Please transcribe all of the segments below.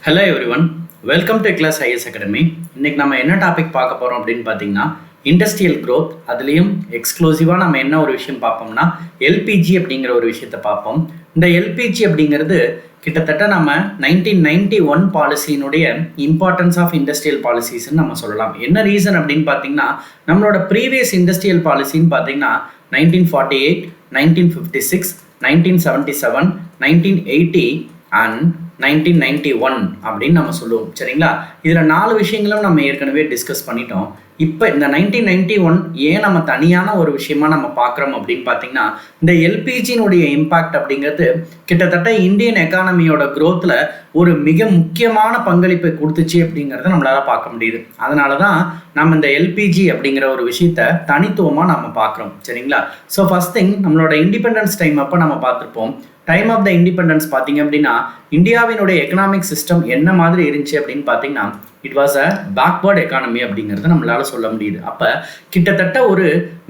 Hello everyone, welcome to class IS academy. இன்னைக்கு நம்ம என்ன டாபிக் பார்க்க போகிறோம் அப்படின்னு பார்த்தீங்கன்னா இண்டஸ்ட்ரியல் க்ரோத். அதுலேயும் எக்ஸ்க்ளூசிவாக நம்ம என்ன ஒரு விஷயம் பார்ப்போம்னா எல்பிஜி அப்படிங்கிற ஒரு விஷயத்தை பார்ப்போம். இந்த எல்பிஜி அப்படிங்கிறது கிட்டத்தட்ட நம்ம 1991 பாலிசியினுடைய இம்பார்ட்டன்ஸ் ஆஃப் இண்டஸ்ட்ரியல் பாலிசிஸ்ன்னு நம்ம சொல்லலாம். என்ன ரீசன் அப்படின்னு பார்த்தீங்கன்னா நம்மளோட ப்ரீவியஸ் இண்டஸ்ட்ரியல் பாலிசின்னு பார்த்தீங்கன்னா 1948, 1956, 1977, 1980 அண்ட் 1991 அப்படின்னு நம்ம சொல்லுவோம். சரிங்களா? இதில் 4 விஷயங்களும் நம்ம ஏற்கனவே டிஸ்கஸ் பண்ணிட்டோம். இப்போ இந்த 1991 ஏன் நம்ம தனியான ஒரு விஷயமா நம்ம பார்க்குறோம் அப்படின்னு பார்த்தீங்கன்னா இந்த எல்பிஜினுடைய இம்பேக்ட் அப்படிங்கிறது கிட்டத்தட்ட இந்தியன் எக்கானமியோட க்ரோத்தில் ஒரு மிக முக்கியமான பங்களிப்பை கொடுத்துச்சு அப்படிங்கிறத நம்மளால பார்க்க முடியுது. அதனால தான் நம்ம இந்த எல்பிஜி அப்படிங்கிற ஒரு விஷயத்த தனித்துவமாக நம்ம பார்க்குறோம். சரிங்களா? ஸோ ஃபர்ஸ்ட் திங், நம்மளோட இண்டிபெண்டன்ஸ் டைம் அப்போ நம்ம பார்த்துருப்போம். டைம் ஆஃப் த இண்டிபெண்டன்ஸ் பார்த்தீங்க அப்படின்னா இந்தியாவினுடைய எக்கனாமிக் சிஸ்டம் என்ன மாதிரி இருந்துச்சு அப்படின்னு பார்த்தீங்கன்னா it was a backward economy அப்படிங்கிறத நம்மளால சொல்ல முடியுது. அப்போ கிட்டத்தட்ட ஒரு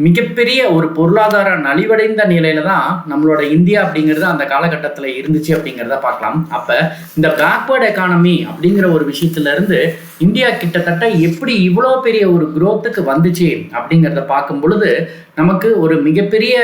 மிகப்பெரிய ஒரு பொருளாதார நலிவடைந்த நிலையில தான் நம்மளோட இந்தியா அப்படிங்கிறது அந்த காலகட்டத்தில் இருந்துச்சு அப்படிங்கிறத பார்க்கலாம். அப்போ இந்த பேக்வர்ட் எக்கானமி அப்படிங்கிற ஒரு விஷயத்துல இருந்து இந்தியா கிட்டத்தட்ட எப்படி இவ்வளோ பெரிய ஒரு குரோத்துக்கு வந்துச்சு அப்படிங்கிறத பார்க்கும் பொழுது நமக்கு ஒரு மிகப்பெரிய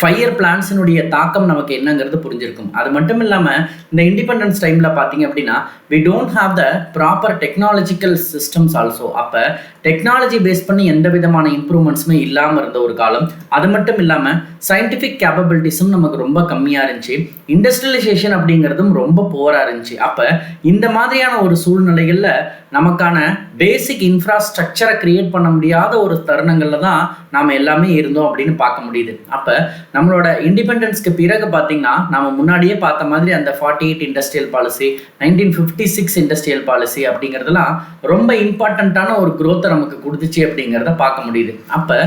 ஃபயர் பிளான்ஸினுடைய தாக்கம் நமக்கு என்னங்கிறது புரிஞ்சிருக்கும். அது மட்டும் இல்லாமல் இந்த இண்டிபெண்டன்ஸ் டைமில் பார்த்தீங்க அப்படின்னா we don't have the proper technological systems also. அப்போ டெக்னாலஜி பேஸ் பண்ணி எந்த விதமான இம்ப்ரூவ்மெண்ட்ஸுமே இல்லாமல் இருந்த ஒரு காலம். அது மட்டும் இல்லாமல் சயின்டிஃபிக் கேப்பபிலிட்டிஸும் நமக்கு ரொம்ப கம்மியாக இருந்துச்சு. இண்டஸ்ட்ரியலைசேஷன் அப்படிங்கிறதும் ரொம்ப புவராக இருந்துச்சு. அப்போ இந்த மாதிரியான ஒரு சூழ்நிலைகளில் நமக்கான பேசிக் இன்ஃப்ராஸ்ட்ரக்சரை கிரியேட் பண்ண முடியாத ஒரு தருணங்களில் தான் நாம் எல்லாமே இருந்தோம் அப்படின்னு பார்க்க முடியுது. அப்போ நம்மளோட இண்டிபெண்டன்ஸ்க்கு பிறகு பார்த்தீங்கன்னா நம்ம முன்னாடியே பார்த்த மாதிரி அந்த 48 இண்டஸ்ட்ரியல் பாலிசி, 1956 இண்டஸ்ட்ரியல் பாலிசி அப்படிங்கிறதுலாம் ரொம்ப இம்பார்ட்டண்ட்டான ஒரு க்ரோத்தை நமக்கு கொடுத்துச்சு அப்படிங்கிறத பார்க்க முடியுது. அப்போ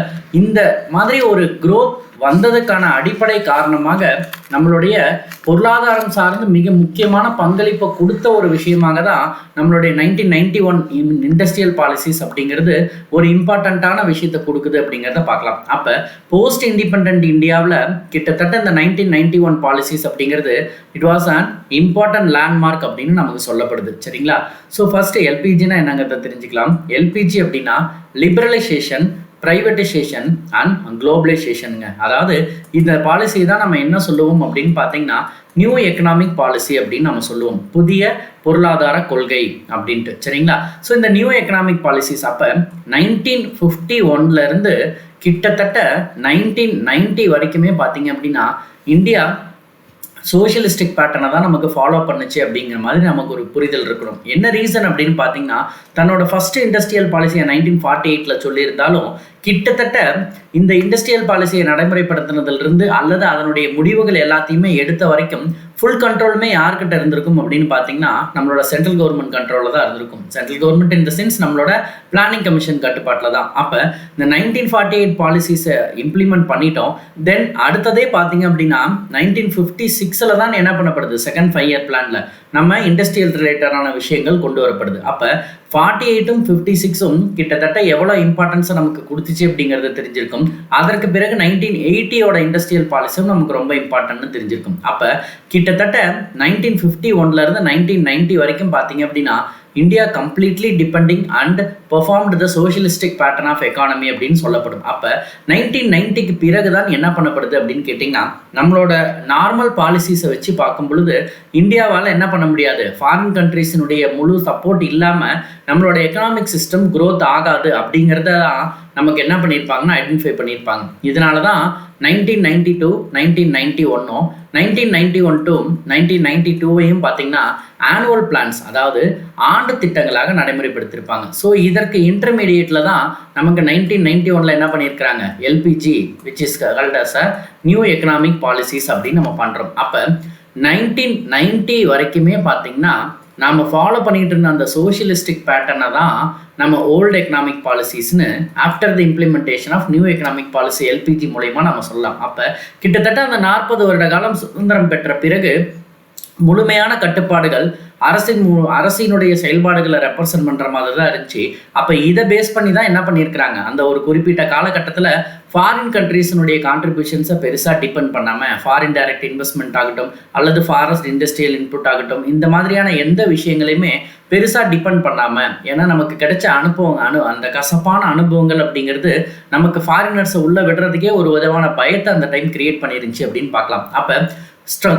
இந்த மாதிரி ஒரு க்ரோத் வந்ததுக்கான அடிப்படை காரணமாக நம்மளுடைய பொருளாதாரம் சார்ந்து மிக முக்கியமான பங்களிப்பை கொடுத்த ஒரு விஷயமாக தான் நம்மளுடைய 1991 இண்டஸ்ட்ரியல் பாலிசிஸ் அப்படிங்கிறது ஒரு இம்பார்ட்டண்ட்டான விஷயத்தை கொடுக்குது அப்படிங்கிறத பார்க்கலாம். அப்போ போஸ்ட் இண்டிபெண்ட் இந்தியாவில் கிட்டத்தட்ட இந்த 1991 பாலிசிஸ் அப்படிங்கிறது it was an important landmark அப்படின்னு நமக்கு சொல்லப்படுது. சரிங்களா? ஸோ ஃபர்ஸ்ட் எல்பிஜினா என்னங்கிறத தெரிஞ்சுக்கலாம். எல்பிஜி அப்படின்னா லிபரலைசேஷன், பிரைவேட்டைசேஷன் அண்ட் குளோபலைசேஷனுங்க. அதாவது இந்த பாலிசி தான் நம்ம என்ன சொல்லுவோம் அப்படின்னு பார்த்தீங்கன்னா நியூ எக்கனாமிக் பாலிசி அப்படின்னு நம்ம சொல்லுவோம். புதிய பொருளாதார கொள்கை அப்படின்ட்டு. சரிங்களா? ஸோ இந்த நியூ எக்கனாமிக் பாலிசிஸ் அப்போ 1951 கிட்டத்தட்ட 1990 வரைக்குமே பார்த்தீங்க அப்படின்னா இந்தியா சோஷியலிஸ்டிக் பேட்டர்னை தான் நமக்கு ஃபாலோ பண்ணுச்சு அப்படிங்கிற மாதிரி நமக்கு ஒரு புரிதல் இருக்கணும். என்ன ரீசன் அப்படின்னு பார்த்தீங்கன்னா தன்னோட ஃபர்ஸ்ட் இண்டஸ்ட்ரியல் பாலிசியை 1948 சொல்லியிருந்தாலும் கிட்டத்தட்ட இந்த இண்டஸ்ட்ரியல் பாலிசியை நடைமுறைப்படுத்தினதிலிருந்து அல்லது அதனுடைய முடிவுகள் எல்லாத்தையுமே எடுத்த வரைக்கும் ஃபுல் கண்ட்ரோலுமே யார்கிட்ட இருந்திருக்கும் அப்படின்னு பார்த்தீங்கன்னா நம்மளோட சென்ட்ரல் கவர்மெண்ட் கண்ட்ரோலில் தான் இருந்திருக்கும். சென்ட்ரல் கவர்மெண்ட் இந்த சென்ஸ் நம்மளோட பிளானிங் கமிஷன் கட்டுப்பாட்டில் தான். அப்போ இந்த 1948 பாலிசிஸை இம்ப்ளிமெண்ட் பண்ணிட்டோம். தென் அடுத்ததே பார்த்தீங்க அப்படின்னா 1956 தான் என்ன பண்ணப்படுது, செகண்ட் 5 இயர் பிளானில் நம்ம இண்டஸ்ட்ரியல் ரிலேட்டடான விஷயங்கள் கொண்டு வரப்படுது. அப்போ 48ம் 56ம் கிட்டத்தட்ட எவ்வளோ இம்பார்ட்டன்ஸை நமக்கு கொடுத்துச்சு அப்படிங்கிறது தெரிஞ்சிருக்கும். அதற்கு பிறகு 1980யோட இண்டஸ்ட்ரியல் பாலிசியும் நமக்கு ரொம்ப இம்பார்ட்டன்ட்னு தெரிஞ்சிருக்கும். அப்போ கிட்டத்தட்ட 1951 1990 வரைக்கும் பார்த்தீங்க அப்படின்னா India completely depending and performed the socialistic pattern of economy அப்படின்னு சொல்லப்படும். அப்போ 1990க்கு பிறகு தான் என்ன பண்ணப்படுது அப்படின்னு கேட்டிங்கன்னா நம்மளோட நார்மல் பாலிசிஸை வச்சு பார்க்கும் பொழுது இந்தியாவால் என்ன பண்ண முடியாது, ஃபாரின் கண்ட்ரீஸினுடைய முழு சப்போர்ட் இல்லாமல் நம்மளோட எக்கனாமிக் சிஸ்டம் க்ரோத் ஆகாது அப்படிங்கிறத நமக்கு என்ன பண்ணியிருப்பாங்கன்னா ஐடென்டிஃபை பண்ணியிருப்பாங்க. இதனால தான் 1992 1991 1991 to 1992 பார்த்தீங்கன்னா ஆனுவல் பிளான்ஸ், அதாவது ஆண்டு திட்டங்களாக நடைமுறைப்படுத்தியிருப்பாங்க. ஸோ இதற்கு இன்டர்மீடியேட்டில் தான் நமக்கு 1991 என்ன பண்ணியிருக்கிறாங்க, LPG which is called as a new economic policies அப்படின்னு நம்ம பண்ணுறோம். அப்போ 1990 வரைக்குமே பார்த்தீங்கன்னா நாம் ஃபாலோ பண்ணிட்டு இருந்த அந்த சோஷியலிஸ்டிக் பேட்டர்னை தான் நம்ம ஓல்டு எக்கனாமிக் பாலிசிஸ்னு after the implementation of new economic policy LPG மூலயமா நம்ம சொல்லலாம். அப்போ கிட்டத்தட்ட அந்த 40 வருட காலம் சுதந்திரம் பெற்ற பிறகு முழுமையான கட்டுப்பாடுகள் அரசினுடைய செயல்பாடுகளை ரெப்ரசன்ட் பண்ற மாதிரி தான் இருந்துச்சு. அப்ப இதை பேஸ் பண்ணி தான் என்ன பண்ணியிருக்கிறாங்க, அந்த ஒரு குறிப்பிட்ட காலகட்டத்தில் ஃபாரின் கண்ட்ரீஸினுடைய கான்ட்ரிபியூஷன்ஸை பெருசாக டிபெண்ட் பண்ணாமல் ஃபாரின் டைரக்ட் இன்வெஸ்ட்மெண்ட் ஆகட்டும் அல்லது ஃபாரஸ்ட் இண்டஸ்ட்ரியல் இன்புட் ஆகட்டும் இந்த மாதிரியான எந்த விஷயங்களையுமே பெருசாக டிபெண்ட் பண்ணாமல், ஏன்னா நமக்கு கிடைச்ச அந்த கசப்பான அனுபவங்கள் அப்படிங்கிறது நமக்கு ஃபாரினர்ஸை உள்ள விடுறதுக்கே ஒரு விதமான பயத்தை அந்த டைம் கிரியேட் பண்ணிருந்துச்சு அப்படின்னு பார்க்கலாம். அப்போ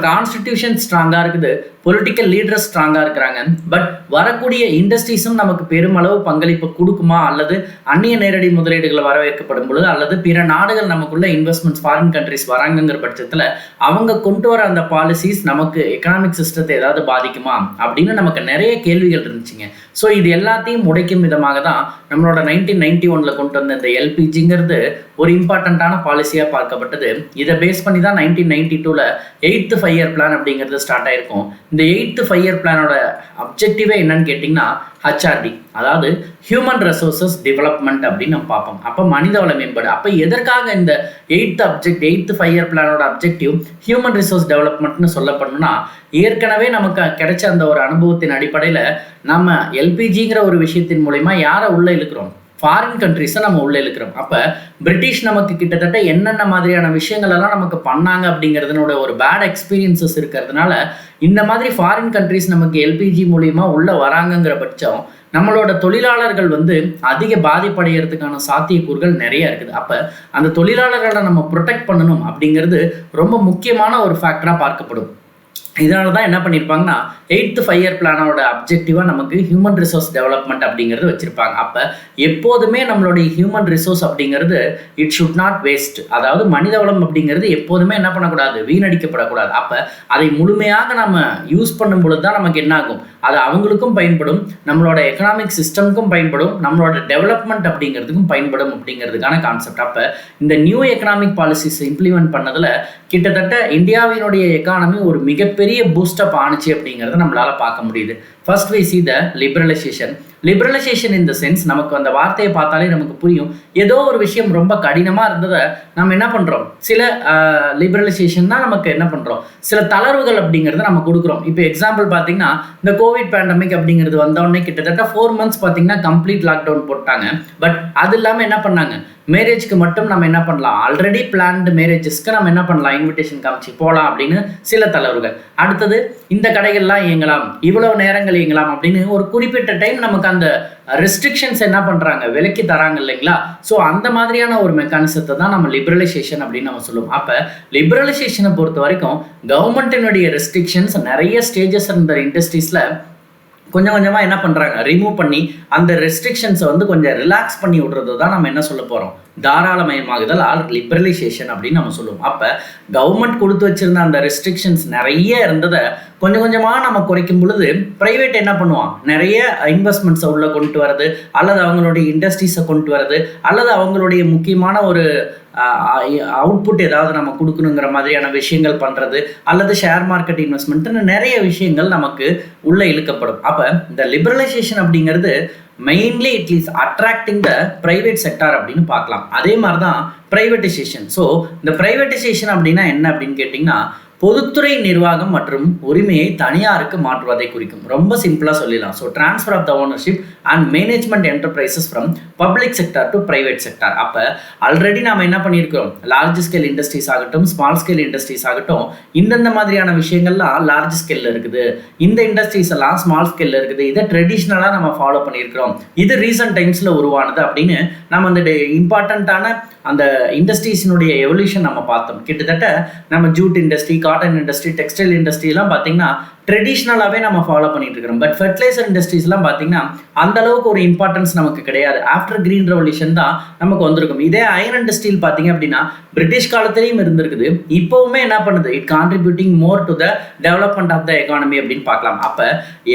கான்ஸ்டிடியூஷன் ஸ்ட்ராங்காக இருக்குது, பொலிட்டிக்கல் லீடர்ஸ் ஸ்ட்ராங்காக இருக்கிறாங்க. பட் வரக்கூடிய இண்டஸ்ட்ரீஸும் நமக்கு பெருமளவு பங்களிப்பு கொடுக்குமா, அல்லது அந்நிய நேரடி முதலீடுகளை வரவேற்கப்படும் பொழுது அல்லது பிற நாடுகள் நமக்குள்ள இன்வெஸ்ட்மெண்ட்ஸ் ஃபாரின் கண்ட்ரிஸ் வராங்கிற பட்சத்தில் அவங்க கொண்டு வர அந்த பாலிசிஸ் நமக்கு எக்கனாமிக் சிஸ்டத்தை ஏதாவது பாதிக்குமா அப்படின்னு நமக்கு நிறைய கேள்விகள் இருந்துச்சுங்க. ஸோ இது எல்லாத்தையும் உடைக்கும் விதமாக தான் நம்மளோட 1991 கொண்டு வந்த இந்த எல்பிஜிங்கிறது ஒரு இம்பார்ட்டண்ட்டான பாலிசியாக பார்க்கப்பட்டது. இதை பேஸ் பண்ணி தான் 1992 8th 5 year பிளான் அப்படிங்கிறது ஸ்டார்ட் ஆயிருக்கும். இந்த 8th 5 year பிளானோட அப்ஜெக்டிவே என்னன்னு கேட்டிங்கன்னா HRD, அதாவது ஹியூமன் ரிசோர்சஸ் டெவலப்மெண்ட் அப்படின்னு நம்ம பார்ப்போம். அப்போ மனிதவள மேம்பாடு. அப்போ எதற்காக இந்த 8th 5 year பிளானோட அப்ஜெக்டிவ் ஹியூமன் ரிசோர்ஸ் டெவலப்மெண்ட்னு சொல்லப்படணும்னா, ஏற்கனவே நமக்கு கிடைச்ச அந்த ஒரு அனுபவத்தின் அடிப்படையில் நம்ம எல்பிஜிங்கிற ஒரு விஷயத்தின் மூலமா யாரை உள்ள இழுக்கிறோம், ஃபாரின் கண்ட்ரிஸை நம்ம உள்ளே இருக்கிறோம். அப்போ பிரிட்டிஷ் நமக்கு கிட்டத்தட்ட என்னென்ன மாதிரியான விஷயங்கள் எல்லாம் நமக்கு பண்ணாங்க அப்படிங்கிறதுனோட ஒரு பேட் எக்ஸ்பீரியன்சஸ் இருக்கிறதுனால இந்த மாதிரி ஃபாரின் கண்ட்ரிஸ் நமக்கு எல்பிஜி மூலியமா உள்ளே வராங்கங்கிற பட்சம் நம்மளோட தொழிலாளர்கள் அதிக பாதிப்படைகிறதுக்கான சாத்தியக்கூறுகள் நிறைய இருக்குது. அப்போ அந்த தொழிலாளர்களை நம்ம ப்ரொடெக்ட் பண்ணணும் அப்படிங்கிறது ரொம்ப முக்கியமான ஒரு ஃபேக்டராக பார்க்கப்படும். இதனால தான் என்ன பண்ணியிருப்பாங்கன்னா 8th 5 year பிளானோட அப்ஜெக்டிவாக நமக்கு ஹியூமன் ரிசோர்ஸ் டெவலப்மெண்ட் அப்படிங்கிறது வச்சுருப்பாங்க. அப்போ எப்போதுமே நம்மளுடைய ஹியூமன் ரிசோர்ஸ் அப்படிங்கிறது இட் ஷுட் நாட் வேஸ்ட், அதாவது மனித வளம் அப்படிங்கிறது எப்போதுமே என்ன பண்ணக்கூடாது, வீணடிக்கப்படக்கூடாது. அப்போ அதை முழுமையாக நம்ம யூஸ் பண்ணும் பொழுது தான் நமக்கு என்ன ஆகும், அது அவங்களுக்கும் பயன்படும், நம்மளோட எக்கனாமிக் சிஸ்டமுக்கும் பயன்படும், நம்மளோட டெவலப்மெண்ட் அப்படிங்கிறதுக்கும் பயன்படும் அப்படிங்கிறதுக்கான கான்செப்ட். அப்போ இந்த நியூ எக்கனாமிக் பாலிசிஸ் இம்ப்ளிமெண்ட் பண்ணதில் கிட்டத்தட்ட இந்தியாவினுடைய எக்கானமி ஒரு மிகப்பெரிய பூஸ்டப் ஆணுச்சு அப்படிங்கிறத நம்மளால பார்க்க முடியுது. First we see the liberalisation in the sense, நமக்கு அந்த வார்த்தையை பார்த்தாலே நமக்கு புரியும். ஏதோ ஒரு விஷயம் ரொம்ப கடினமாக இருந்ததை நம்ம என்ன பண்ணுறோம், சில லிபரலைசேஷன் தான் நமக்கு என்ன பண்ணுறோம், சில தளர்வுகள் அப்படிங்கிறத நம்ம கொடுக்குறோம். இப்போ எக்ஸாம்பிள் பார்த்தீங்கன்னா இந்த கோவிட் பேண்டமிக் அப்படிங்கிறது வந்தோடனே கிட்டத்தட்ட 4 months பார்த்தீங்கன்னா கம்ப்ளீட் லாக்டவுன் போட்டாங்க. பட் அது இல்லாமல் என்ன பண்ணாங்க, மேரேஜ்க்கு மட்டும் நம்ம என்ன பண்ணலாம், ஆல்ரெடி பிளான்டு மேரேஜஸ்க்கு நம்ம என்ன பண்ணலாம், இன்விடேஷன் காமிச்சு போகலாம் அப்படின்னு சில தளர்வுகள். அடுத்தது இந்த கடைகள்லாம் இயங்கலாம், இவ்வளவு நேரங்கள் இயங்கலாம் அப்படின்னு ஒரு குறிப்பிட்ட டைம் நமக்கு அந்த ரெஸ்ட்ரிக்ஷன்ஸ் என்ன பண்ணுறாங்க, விலக்கி தராங்க இல்லைங்களா. ஸோ அந்த மாதிரியான ஒரு மெக்கானிசத்தை தான் நம்ம லிபரலைசேஷன் அப்படின்னு நம்ம சொல்லுவோம். அப்போ லிபரலைசேஷனை பொறுத்த வரைக்கும் கவர்மெண்ட்டினுடைய ரெஸ்ட்ரிக்ஷன்ஸ் நிறைய ஸ்டேஜஸ் இருந்த இண்டஸ்ட்ரீஸில் கொஞ்சம் கொஞ்சமாக என்ன பண்ணுறாங்க, ரிமூவ் பண்ணி அந்த ரெஸ்ட்ரிக்ஷன்ஸை கொஞ்சம் ரிலாக்ஸ் பண்ணி விடுறது தான் நம்ம என்ன சொல்ல போகிறோம், தாராளமயமாகுதல் ஆர் லிபரலைசேஷன் அப்படின்னு நம்ம சொல்லுவோம். அப்போ கவர்மெண்ட் கொடுத்து வச்சிருந்த அந்த ரெஸ்ட்ரிக்ஷன்ஸ் நிறைய இருந்ததை கொஞ்சம் கொஞ்சமாக நம்ம குறைக்கும் பொழுது ப்ரைவேட் என்ன பண்ணுவான், நிறைய இன்வெஸ்ட்மெண்ட்ஸை உள்ளே கொண்டு வரது, அல்லது அவங்களுடைய இண்டஸ்ட்ரீஸை கொண்டு வரது, அல்லது அவங்களுடைய முக்கியமான ஒரு அவுட்புட் ஏதாவது நம்ம கொடுக்கணுங்கிற மாதிரியான விஷயங்கள் பண்ணுறது, அல்லது ஷேர் மார்க்கெட் இன்வெஸ்ட்மெண்ட்னு நிறைய விஷயங்கள் நமக்கு உள்ளே இழுக்கப்படும். அப்போ இந்த லிபரலைசேஷன் அப்படிங்கிறது mainly it is attracting the private sector அப்படின்னு பார்க்கலாம். அதே மாதிரி தான் ப்ரைவேட்டைசேஷன். ஸோ இந்த ப்ரைவேட்டைசேஷன் அப்படின்னா என்ன அப்படின்னு கேட்டிங்கன்னா, பொதுத்துறை நிர்வாகம் மற்றும் உரிமையை தனியாருக்கு மாற்றுவதை குறிக்கும். ரொம்ப சிம்பிளாக சொல்லிடலாம். So transfer of the ownership and management enterprises from public sector to private sector. அப்போ ஆல்ரெடி நம்ம என்ன பண்ணியிருக்கிறோம், லார்ஜ் ஸ்கேல் இண்டஸ்ட்ரீஸ் ஆகட்டும், ஸ்மால் ஸ்கேல் இண்டஸ்ட்ரீஸ் ஆகட்டும், இந்தந்த மாதிரியான விஷயங்கள்லாம் லார்ஜ் ஸ்கேலில் இருக்குது, இந்த இண்டஸ்ட்ரீஸ் எல்லாம் ஸ்மால் ஸ்கேலில் இருக்குது. இதை ட்ரெடிஷ்னலாக நம்ம ஃபாலோ பண்ணியிருக்கிறோம், இது ரீசன்ட் டைம்ஸில் உருவானது அப்படின்னு நம்ம அந்த இம்பார்ட்டண்ட்டான அந்த இண்டஸ்ட்ரீஸினுடைய எவல்யூஷன் நம்ம பார்த்தோம். கிட்டத்தட்ட நம்ம jute industry, cotton industry, textile இண்டஸ்ட்ரியெலாம் பார்த்தீங்கன்னா ட்ரெடிஷ்னலாகவே நம்ம ஃபாலோ பண்ணிட்டு இருக்கிறோம். பட் ஃபெர்டிலைசர் இண்டஸ்ட்ரீஸ்லாம் பார்த்தீங்கன்னா அந்த அளவுக்கு ஒரு இம்பார்ட்டன்ஸ் நமக்கு கிடையாது. ஆஃப்டர் கிரீன் ரெவல்யூஷன் தான் நமக்கு வந்திருக்கும். இதே அயர்ன் அண்ட் ஸ்டீல் பார்த்தீங்க அப்படின்னா பிரிட்டிஷ் காலத்திலையும் இருந்திருக்குது, இப்போவுமே என்ன பண்ணுது, it contributing more to the development of the economy அப்படின்னு பார்க்கலாம். அப்போ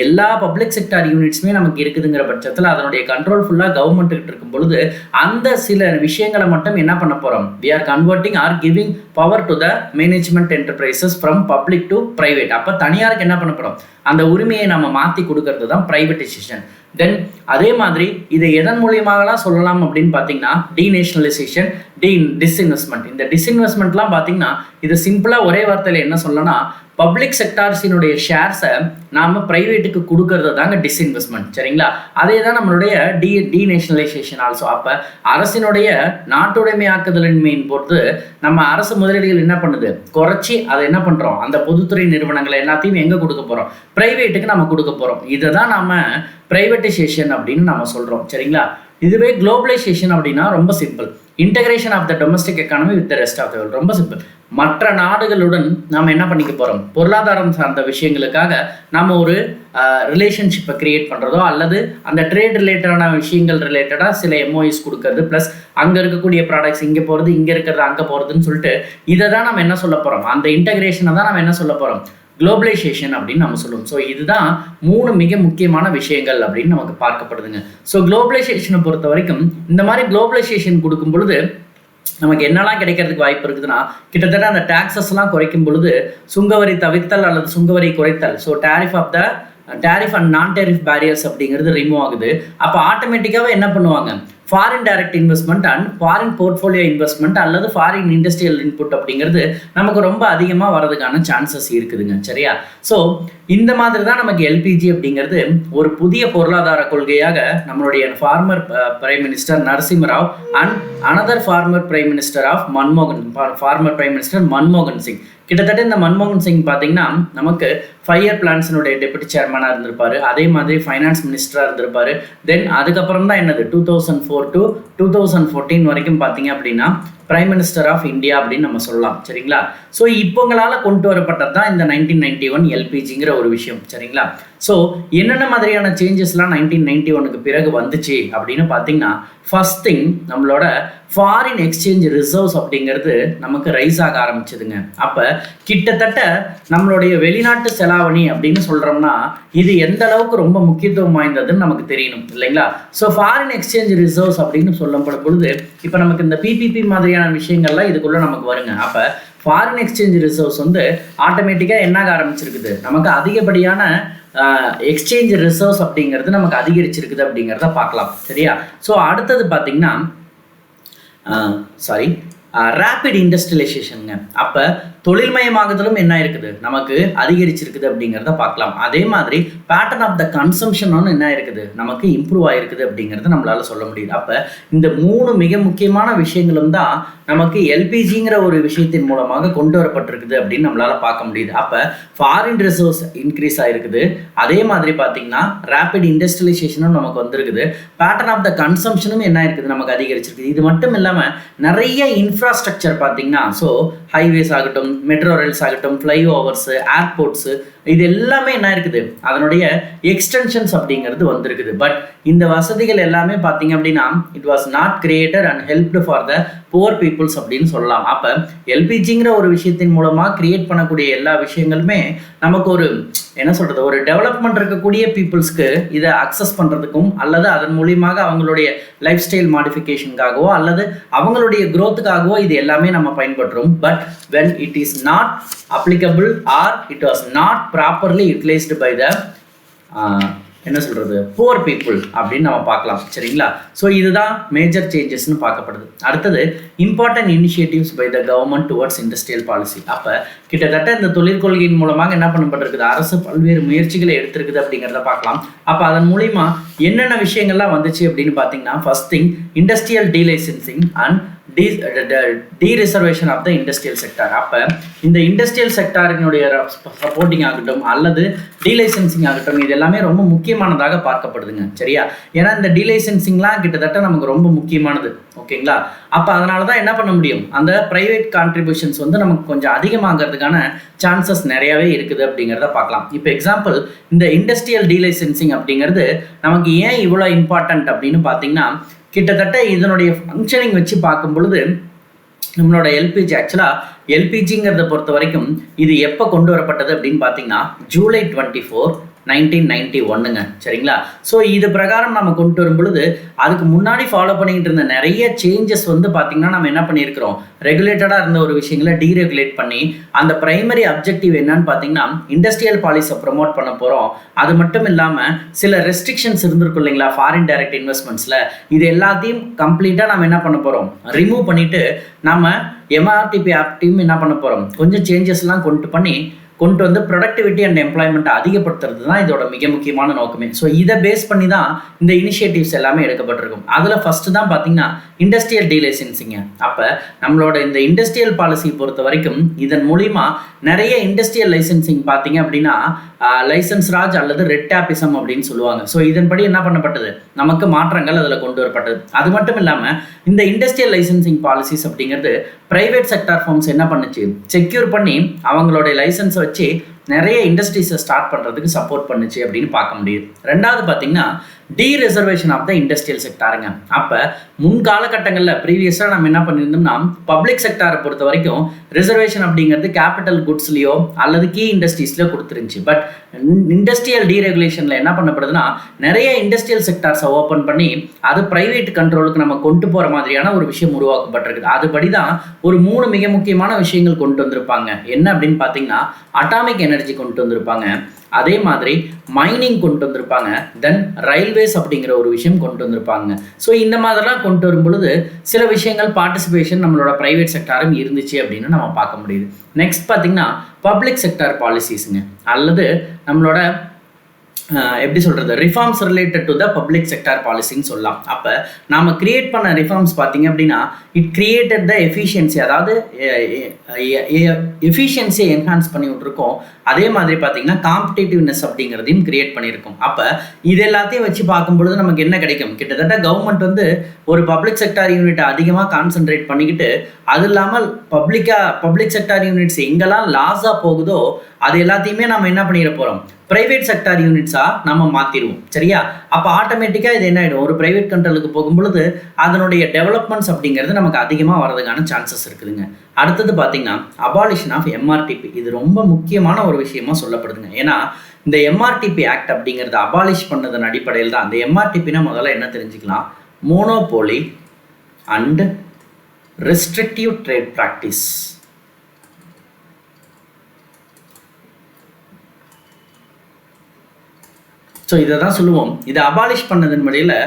எல்லா பப்ளிக் செக்டார் யூனிட்ஸுமே நமக்கு இருக்குதுங்கிற பட்சத்தில் அதனுடைய கண்ட்ரோல் ஃபுல்லாக கவர்மெண்ட்டுக்கிட்ட இருக்கும் பொழுது அந்த சில விஷயங்களை மட்டும் என்ன பண்ண போகிறோம், we are converting or giving power to the management enterprises from public to private. அப்போ தனியாருக்கு என்ன பண்ணப்படும், அந்த உரிமையை நம்ம மாற்றி கொடுக்கறது தான் பிரைவேட்டைசேஷன். தென் அதே மாதிரி இதை எதன் மூலியமாகலாம் சொல்லலாம் அப்படின்னு பார்த்தீங்கன்னா டீநேஷனலைசேஷன், டிஸ்இன்வெஸ்ட்மெண்ட். இந்த டிஸ்இன்வெஸ்ட்மெண்ட்லாம் பார்த்தீங்கன்னா இது சிம்பிளாக ஒரே வார்த்தையில் என்ன சொல்லணும்னா பப்ளிக் செக்டார்ஸினுடைய ஷேர்ஸை நாம பிரைவேட்டுக்கு கொடுக்கறது தாங்க டிஸ்இன்வெஸ்ட்மெண்ட். சரிங்களா? அதே தான் நம்மளுடைய டீநேஷனலைசேஷன் ஆல்சோ. அப்போ அரசினுடைய நாட்டுடைமையாக்குதலின் பொறுத்து நம்ம அரசு முதலீடுகள் என்ன பண்ணுது, குறைச்சி அதை என்ன பண்ணுறோம், அந்த பொதுத்துறை நிறுவனங்களை எல்லாத்தையும் எங்கே கொடுக்க போகிறோம், பிரைவேட்டுக்கு நம்ம கொடுக்க போகிறோம். இதை தான் நம்ம பிரைவேட்டைசேஷன் அப்படின்னு நம்ம சொல்கிறோம். சரிங்களா? இதுவே குளோபலைசேஷன் அப்படின்னா ரொம்ப simple. Integration of the domestic economy with the rest of the world. ரொம்ப சிம்பிள். மற்ற நாடுகளுடன் நாம் என்ன பண்ணிக்க போகிறோம், பொருளாதாரம் சார்ந்த விஷயங்களுக்காக நம்ம ஒரு ரிலேஷன்ஷிப்பை கிரியேட் பண்ணுறதோ அல்லது அந்த ட்ரேட் ரிலேட்டடான விஷயங்கள் ரிலேட்டடாக சில எம்ஓஇஸ் கொடுக்கறது, ப்ளஸ் அங்கே இருக்கக்கூடிய ப்ராடக்ட்ஸ் இங்கே போகிறது, இங்கே இருக்கிறது அங்கே போகிறதுன்னு சொல்லிட்டு இதை தான் நம்ம என்ன சொல்ல போகிறோம், அந்த இன்டகிரேஷனை தான் நம்ம என்ன சொல்ல போகிறோம், குளோபலைசேஷன் அப்படின்னு நம்ம சொல்லுவோம். ஸோ இதுதான் 3 மிக முக்கியமான விஷயங்கள் அப்படின்னு நமக்கு பார்க்கப்படுதுங்க. ஸோ குளோபலைசேஷனை பொறுத்த வரைக்கும் இந்த மாதிரி குளோபலைசேஷன் கொடுக்கும் பொழுது நமக்கு என்னெல்லாம் கிடைக்கிறதுக்கு வாய்ப்பு இருக்குதுன்னா, கிட்டத்தட்ட அந்த டாக்ஸஸ்லாம் குறைக்கும் பொழுது சுங்கவரி தவிர்த்தல் அல்லது சுங்கவரி குறைத்தல், ஸோ டேரிஃப் அண்ட் நான் டேரிஃப் பேரியர்ஸ் அப்படிங்கிறது ரிமூவ் ஆகுது. அப்போ ஆட்டோமேட்டிக்காகவே என்ன பண்ணுவாங்க, foreign direct investment and foreign portfolio investment அல்லது ஃபாரின் இண்டஸ்ட்ரியல் இன்புட் அப்படிங்கிறது நமக்கு ரொம்ப அதிகமாக வரதுக்கான சான்சஸ் இருக்குதுங்க. சரியா? ஸோ இந்த மாதிரி தான் நமக்கு எல்பிஜி அப்படிங்கிறது ஒரு புதிய பொருளாதார கொள்கையாக நம்மளுடைய former prime minister Narasimha Rao and another former prime minister மன்மோகன் சிங். கிட்டத்தட்ட இந்த மன்மோகன் சிங் பார்த்தீங்கன்னா நமக்கு 5 இயர் பிளான்ஸினுடைய டெபுட்டி சேர்மனாக இருந்திருப்பாரு. அதே மாதிரி ஃபைனான்ஸ் மினிஸ்டராக இருந்திருப்பாரு. தென் அதுக்கப்புறம் தான் என்னது 2004 to 2014 வரைக்கும் பார்த்தீங்க அப்படின்னா பிரைம் மினிஸ்டர் ஆஃப் இந்தியா அப்படின்னு நம்ம சொல்லலாம். சரிங்களா? ஸோ இப்போங்களால் கொண்டு வரப்பட்டது தான் இந்த 1991 எல்பிஜிங்கிற ஒரு விஷயம். சரிங்களா? ஸோ என்னென்ன மாதிரியான சேஞ்சஸ்லாம் 1991க்கு பிறகு வந்துச்சு அப்படின்னு பார்த்தீங்கன்னா, ஃபர்ஸ்ட் திங் நம்மளோட ஃபாரின் எக்ஸ்சேஞ்ச் ரிசர்வ்ஸ் அப்படிங்கிறது நமக்கு ரைஸ் ஆக ஆரம்பிச்சதுங்க. அப்போ கிட்டத்தட்ட நம்மளுடைய வெளிநாட்டு செலாவணி அப்படின்னு சொல்கிறோம்னா இது எந்த அளவுக்கு ரொம்ப முக்கியத்துவம் வாய்ந்ததுன்னு நமக்கு தெரியணும் இல்லைங்களா? ஸோ ஃபாரின் எக்ஸ்சேஞ்ச் ரிசர்வ்ஸ் அப்படின்னு சொல்லப்படும் பொழுது இப்போ நமக்கு இந்த பிபிபி மாதிரியான விஷயங்கள்லாம் இதுக்குள்ளே நமக்கு வருங்க. அப்போ ஃபாரின் எக்ஸ்சேஞ்ச் ரிசர்வ்ஸ் வந்து ஆட்டோமேட்டிக்காக என்னாக ஆரம்பிச்சிருக்குது, நமக்கு அதிகப்படியான எக்ஸ்சேஞ்ச் ரிசர்வ்ஸ் அப்படிங்கிறது நமக்கு அதிகரிச்சிருக்குது அப்படிங்கிறத பார்க்கலாம். சரியா? ஸோ அடுத்தது பார்த்தீங்கன்னா ரேபிட் இண்டஸ்ட்ரியலைசேஷனுங்க. அப்போ தொழில்மயமாகுதலும் என்ன இருக்குது, நமக்கு அதிகரிச்சிருக்குது அப்படிங்கிறத பார்க்கலாம். அதே மாதிரி பேட்டர்ன் ஆஃப் த கன்சம்ஷனும் என்ன இருக்குது, நமக்கு இம்ப்ரூவ் ஆகிருக்குது அப்படிங்கிறத நம்மளால சொல்ல முடியுது. அப்போ இந்த 3 மிக முக்கியமான விஷயங்களும் தான் நமக்கு எல்பிஜிங்கிற ஒரு விஷயத்தின் மூலமாக கொண்டு வரப்பட்டிருக்குது அப்படின்னு நம்மளால பார்க்க முடியுது. அப்போ ஃபாரின் ரிசர்வ்ஸ் இன்க்ரீஸ் ஆகிருக்குது. அதே மாதிரி பார்த்தீங்கன்னா ரேபிட் இண்டஸ்ட்ரியலைசேஷனும் நமக்கு வந்திருக்குது. பேட்டர்ன் ஆஃப் த கன்சம்ஷனும் என்ன இருக்குது, நமக்கு அதிகரிச்சிருக்குது. இது மட்டும் இல்லாமல் நிறைய இன்ஃப்ராஸ்ட்ரக்சர் பார்த்தீங்கன்னா, ஸோ ஹைவேஸ் ஆகட்டும், மெட்ரோ ரயில்ஸ் ஆகட்டும், ஃப்ளைஓவர்ஸு, ஏர்போர்ட்ஸு, இது எல்லாமே என்ன இருக்குது, அதனுடைய எக்ஸ்டென்ஷன்ஸ் அப்படிங்கிறது வந்திருக்குது. பட் இந்த வசதிகள் எல்லாமே பார்த்தீங்க அப்படின்னா it was not created and helped for the poor peoples அப்படின்னு சொல்லலாம். அப்போ எல்பிஜிங்கிற ஒரு விஷயத்தின் மூலமாக கிரியேட் பண்ணக்கூடிய எல்லா விஷயங்களுமே நமக்கு ஒரு என்ன சொல்கிறது, ஒரு டெவலப்மெண்ட் இருக்கக்கூடிய பீப்புள்ஸ்க்கு இதை அக்சஸ் பண்ணுறதுக்கும் அல்லது அதன் மூலியமாக அவங்களுடைய லைஃப் ஸ்டைல் மாடிஃபிகேஷனுக்காகவோ அல்லது அவங்களுடைய க்ரோத்துக்காகவோ இது எல்லாமே நம்ம பயன்படுறோம். But when it is not applicable or it was not properly utilized by the என்ன சொல்கிறது, புவர் பீப்புள் அப்படின்னு நம்ம பார்க்கலாம். சரிங்களா? ஸோ இதுதான் மேஜர் சேஞ்சஸ்னு பார்க்கப்படுது. அடுத்தது important initiatives by the government towards industrial policy. அப்போ கிட்டத்தட்ட இந்த தொழிற்கொள்கையின் மூலமாக என்ன பண்ணப்பட்டிருக்குது, அரசு பல்வேறு முயற்சிகளை எடுத்திருக்குது அப்படிங்கிறத பார்க்கலாம். அப்போ அதன் மூலிமா என்னென்ன விஷயங்கள்லாம் வந்துச்சு அப்படின்னு பார்த்தீங்கன்னா, first thing industrial delicensing and dereservation of the industrial sector. அப்போ இந்த இண்டஸ்ட்ரியல் செக்டாரினுடைய சப்போர்ட்டிங் ஆகட்டும் அல்லது டீலைசன்சிங் ஆகட்டும், இது எல்லாமே ரொம்ப முக்கியமானதாக பார்க்கப்படுதுங்க. சரியா? ஏன்னா இந்த டீலைசன்சிங்லாம் கிட்டத்தட்ட நமக்கு ரொம்ப முக்கியமானது. ஓகேங்களா? அப்போ அதனால தான் என்ன பண்ண முடியும், அந்த ப்ரைவேட் கான்ட்ரிபியூஷன்ஸ் வந்து நமக்கு கொஞ்சம் அதிகமாகிறதுக்கான சான்சஸ் நிறையாவே இருக்குது அப்படிங்கிறத பார்க்கலாம். இப்போ எக்ஸாம்பிள் இந்த இண்டஸ்ட்ரியல் டீலைசன்சிங் அப்படிங்கிறது நமக்கு ஏன் இவ்வளோ இம்பார்ட்டன்ட் அப்படின்னு பார்த்தீங்கன்னா, கிட்டத்தட்ட இதனுடைய ஃபங்க்ஷனிங் வச்சு பார்க்கும் பொழுது நம்மளோட எல்பிஜிங்கிறத பொறுத்த வரைக்கும் இது எப்போ கொண்டு வரப்பட்டது அப்படின்னு பார்த்தீங்கன்னா ஜூலை 24, 1991ங்க. சரிங்களா? ஸோ இது பிரகாரம் நம்ம கொண்டு வரும் பொழுது அதுக்கு முன்னாடி ஃபாலோ பண்ணிக்கிட்டு இருந்த நிறைய சேஞ்சஸ் வந்து பார்த்திங்கன்னா நம்ம என்ன பண்ணியிருக்கிறோம், ரெகுலேட்டடாக இருந்த ஒரு விஷயங்களை டீரெகுலேட் பண்ணி அந்த ப்ரைமரி அப்ஜெக்டிவ் என்னன்னு பார்த்தீங்கன்னா இண்டஸ்ட்ரியல் பாலிசியை ப்ரொமோட் பண்ண போகிறோம். அது மட்டும் இல்லாமல் சில ரெஸ்ட்ரிக்ஷன்ஸ் இருந்திருக்கும் இல்லைங்களா ஃபாரின் டைரக்ட் இன்வெஸ்ட்மெண்ட்ஸில், இது எல்லாத்தையும் கம்ப்ளீட்டாக நம்ம என்ன பண்ண போகிறோம், ரிமூவ் பண்ணிவிட்டு நம்ம எம்ஆர்டிபி ஆக்டையும் என்ன பண்ண போகிறோம், கொஞ்சம் சேஞ்சஸ்லாம் கொண்டு பண்ணி கொண்டு வந்து ப்ரொடக்டிவிட்டி அண்ட் எம்ப்ளாய்மெண்ட் அதிகப்படுத்துறது தான் இதோட மிக முக்கியமான நோக்கமே. ஸோ இதை பேஸ் பண்ணி தான் இந்த இனிஷியேட்டிவ்ஸ் எல்லாமே எடுக்கப்பட்டிருக்கும். அதில் ஃபர்ஸ்ட் தான் பார்த்தீங்கன்னா இண்டஸ்ட்ரியல் டீலைசன்சிங்க. அப்போ நம்மளோட இந்த இண்டஸ்ட்ரியல் பாலிசி பொறுத்த வரைக்கும் இதன் மூலிமா நிறைய இண்டஸ்ட்ரியல் லைசன்சிங் பார்த்தீங்க அப்படின்னா லைசன்ஸ் ராஜ் அல்லது ரெட் டேப்பிசம் அப்படின்னு சொல்லுவாங்க. ஸோ இதன்படி என்ன பண்ணப்பட்டது, நமக்கு மாற்றங்கள் அதில் கொண்டு வரப்பட்டது. அது மட்டும் இல்லாமல் இந்த இண்டஸ்ட்ரியல் லைசன்சிங் பாலிசிஸ் அப்படிங்கிறது பிரைவேட் செக்டார் ஃபார்ம்ஸ் என்ன பண்ணுச்சு, செக்யூர் பண்ணி அவங்களுடைய லைசன்ஸை வச்சு நிறைய இண்டஸ்ட்ரீஸை ஸ்டார்ட் பண்ணுறதுக்கு சப்போர்ட் பண்ணுச்சு அப்படின்னு பார்க்க முடியுது. ரெண்டாவது பார்த்தீங்கன்னா டீரிசர்வேஷன் ஆஃப் த இண்டஸ்ட்ரியல் செக்டாருங்க. அப்போ முன் காலகட்டங்களில் ப்ரீவியஸாக நம்ம என்ன பண்ணியிருந்தோம்னா பப்ளிக் செக்டாரை பொறுத்த வரைக்கும் ரிசர்வேஷன் அப்படிங்கிறது கேபிட்டல் குட்ஸ்லையோ அல்லது கீ இண்டஸ்ட்ரீஸ்லையோ கொடுத்துருந்துச்சு. பட் இண்டஸ்ட்ரியல் டீரெகுலேஷனில் என்ன பண்ணப்படுதுன்னா நிறைய இண்டஸ்ட்ரியல் செக்டார்ஸை ஓப்பன் பண்ணி அது பிரைவேட் கண்ட்ரோலுக்கு நம்ம கொண்டு போகிற மாதிரியான ஒரு விஷயம் உருவாக்கப்பட்டிருக்குது. அதுபடி தான் ஒரு 3 மிக முக்கியமான விஷயங்கள் கொண்டு வந்திருப்பாங்க. என்ன அப்படின்னு பார்த்தீங்கன்னா அட்டாமிக் எனர்ஜி கொண்டு வந்திருப்பாங்க, அதே மாதிரி மைனிங் கொண்டு வந்திருப்பாங்க, தென் ரயில்வேஸ் அப்படிங்கிற ஒரு விஷயம் கொண்டு வந்திருப்பாங்க. ஸோ இந்த மாதிரிலாம் கொண்டு வரும் பொழுது சில விஷயங்கள் பார்ட்டிசிபேஷன் நம்மளோட பிரைவேட் செக்டாரும் இருந்துச்சு அப்படின்னு நம்ம பார்க்க முடியுது. நெக்ஸ்ட் பார்த்தீங்கன்னா பப்ளிக் செக்டார் பாலிசிஸுங்க, அல்லது நம்மளோட எப்படி சொல்கிறது, reforms related to the public sector பாலிசின்னு சொல்லலாம். அப்போ நாம் கிரியேட் பண்ண ரிஃபார்ம்ஸ் பார்த்தீங்க அப்படின்னா இட் கிரியேட்டட் த எஃபிஷியன்சி, அதாவது எஃபிஷியன்சியை என்ஹான்ஸ் பண்ணி விட்ருக்கோம். அதே மாதிரி பார்த்தீங்கன்னா காம்படிட்டிவ்னஸ் அப்படிங்கிறதையும் கிரியேட் பண்ணியிருக்கோம். அப்போ இது எல்லாத்தையும் வச்சு பார்க்கும்பொழுது நமக்கு என்ன கிடைக்கும், கிட்டத்தட்ட கவர்மெண்ட் வந்து ஒரு பப்ளிக் செக்டார் யூனிட்டை அதிகமாக கான்சென்ட்ரேட் பண்ணிக்கிட்டு அது இல்லாமல் பப்ளிக் செக்டார் யூனிட்ஸ் எங்கெல்லாம் லாஸாக போகுதோ அது எல்லாத்தையுமே நம்ம என்ன பண்ணிட போகிறோம், பிரைவேட் செக்டார் யூனிட்ஸாக நம்ம மாற்றிடுவோம். சரியா? அப்போ ஆட்டோமேட்டிக்காக இது என்ன ஆகிடும், ஒரு பிரைவேட் கண்ட்ரோலுக்கு போகும்பொழுது அதனுடைய டெவலப்மெண்ட்ஸ் அப்படிங்கிறது நமக்கு அதிகமாக வரதுக்கான சான்சஸ் இருக்குதுங்க. அடுத்தது பார்த்தீங்கன்னா அபாலிஷன் ஆஃப் எம்ஆர்டிபி. இது ரொம்ப முக்கியமான ஒரு விஷயமா சொல்லப்படுதுங்க. ஏன்னா இந்த எம்ஆர்டிபி ஆக்ட் அப்படிங்கிறது அபாலிஷ் பண்ணதன் அடிப்படையில் தான். இந்த எம்ஆர்டிபினா முதல்ல என்ன தெரிஞ்சுக்கலாம், monopoly and restrictive trade practice. So இதை தான் சொல்லுவோம். இதை அபாலிஷ் பண்ணதன் வழியில்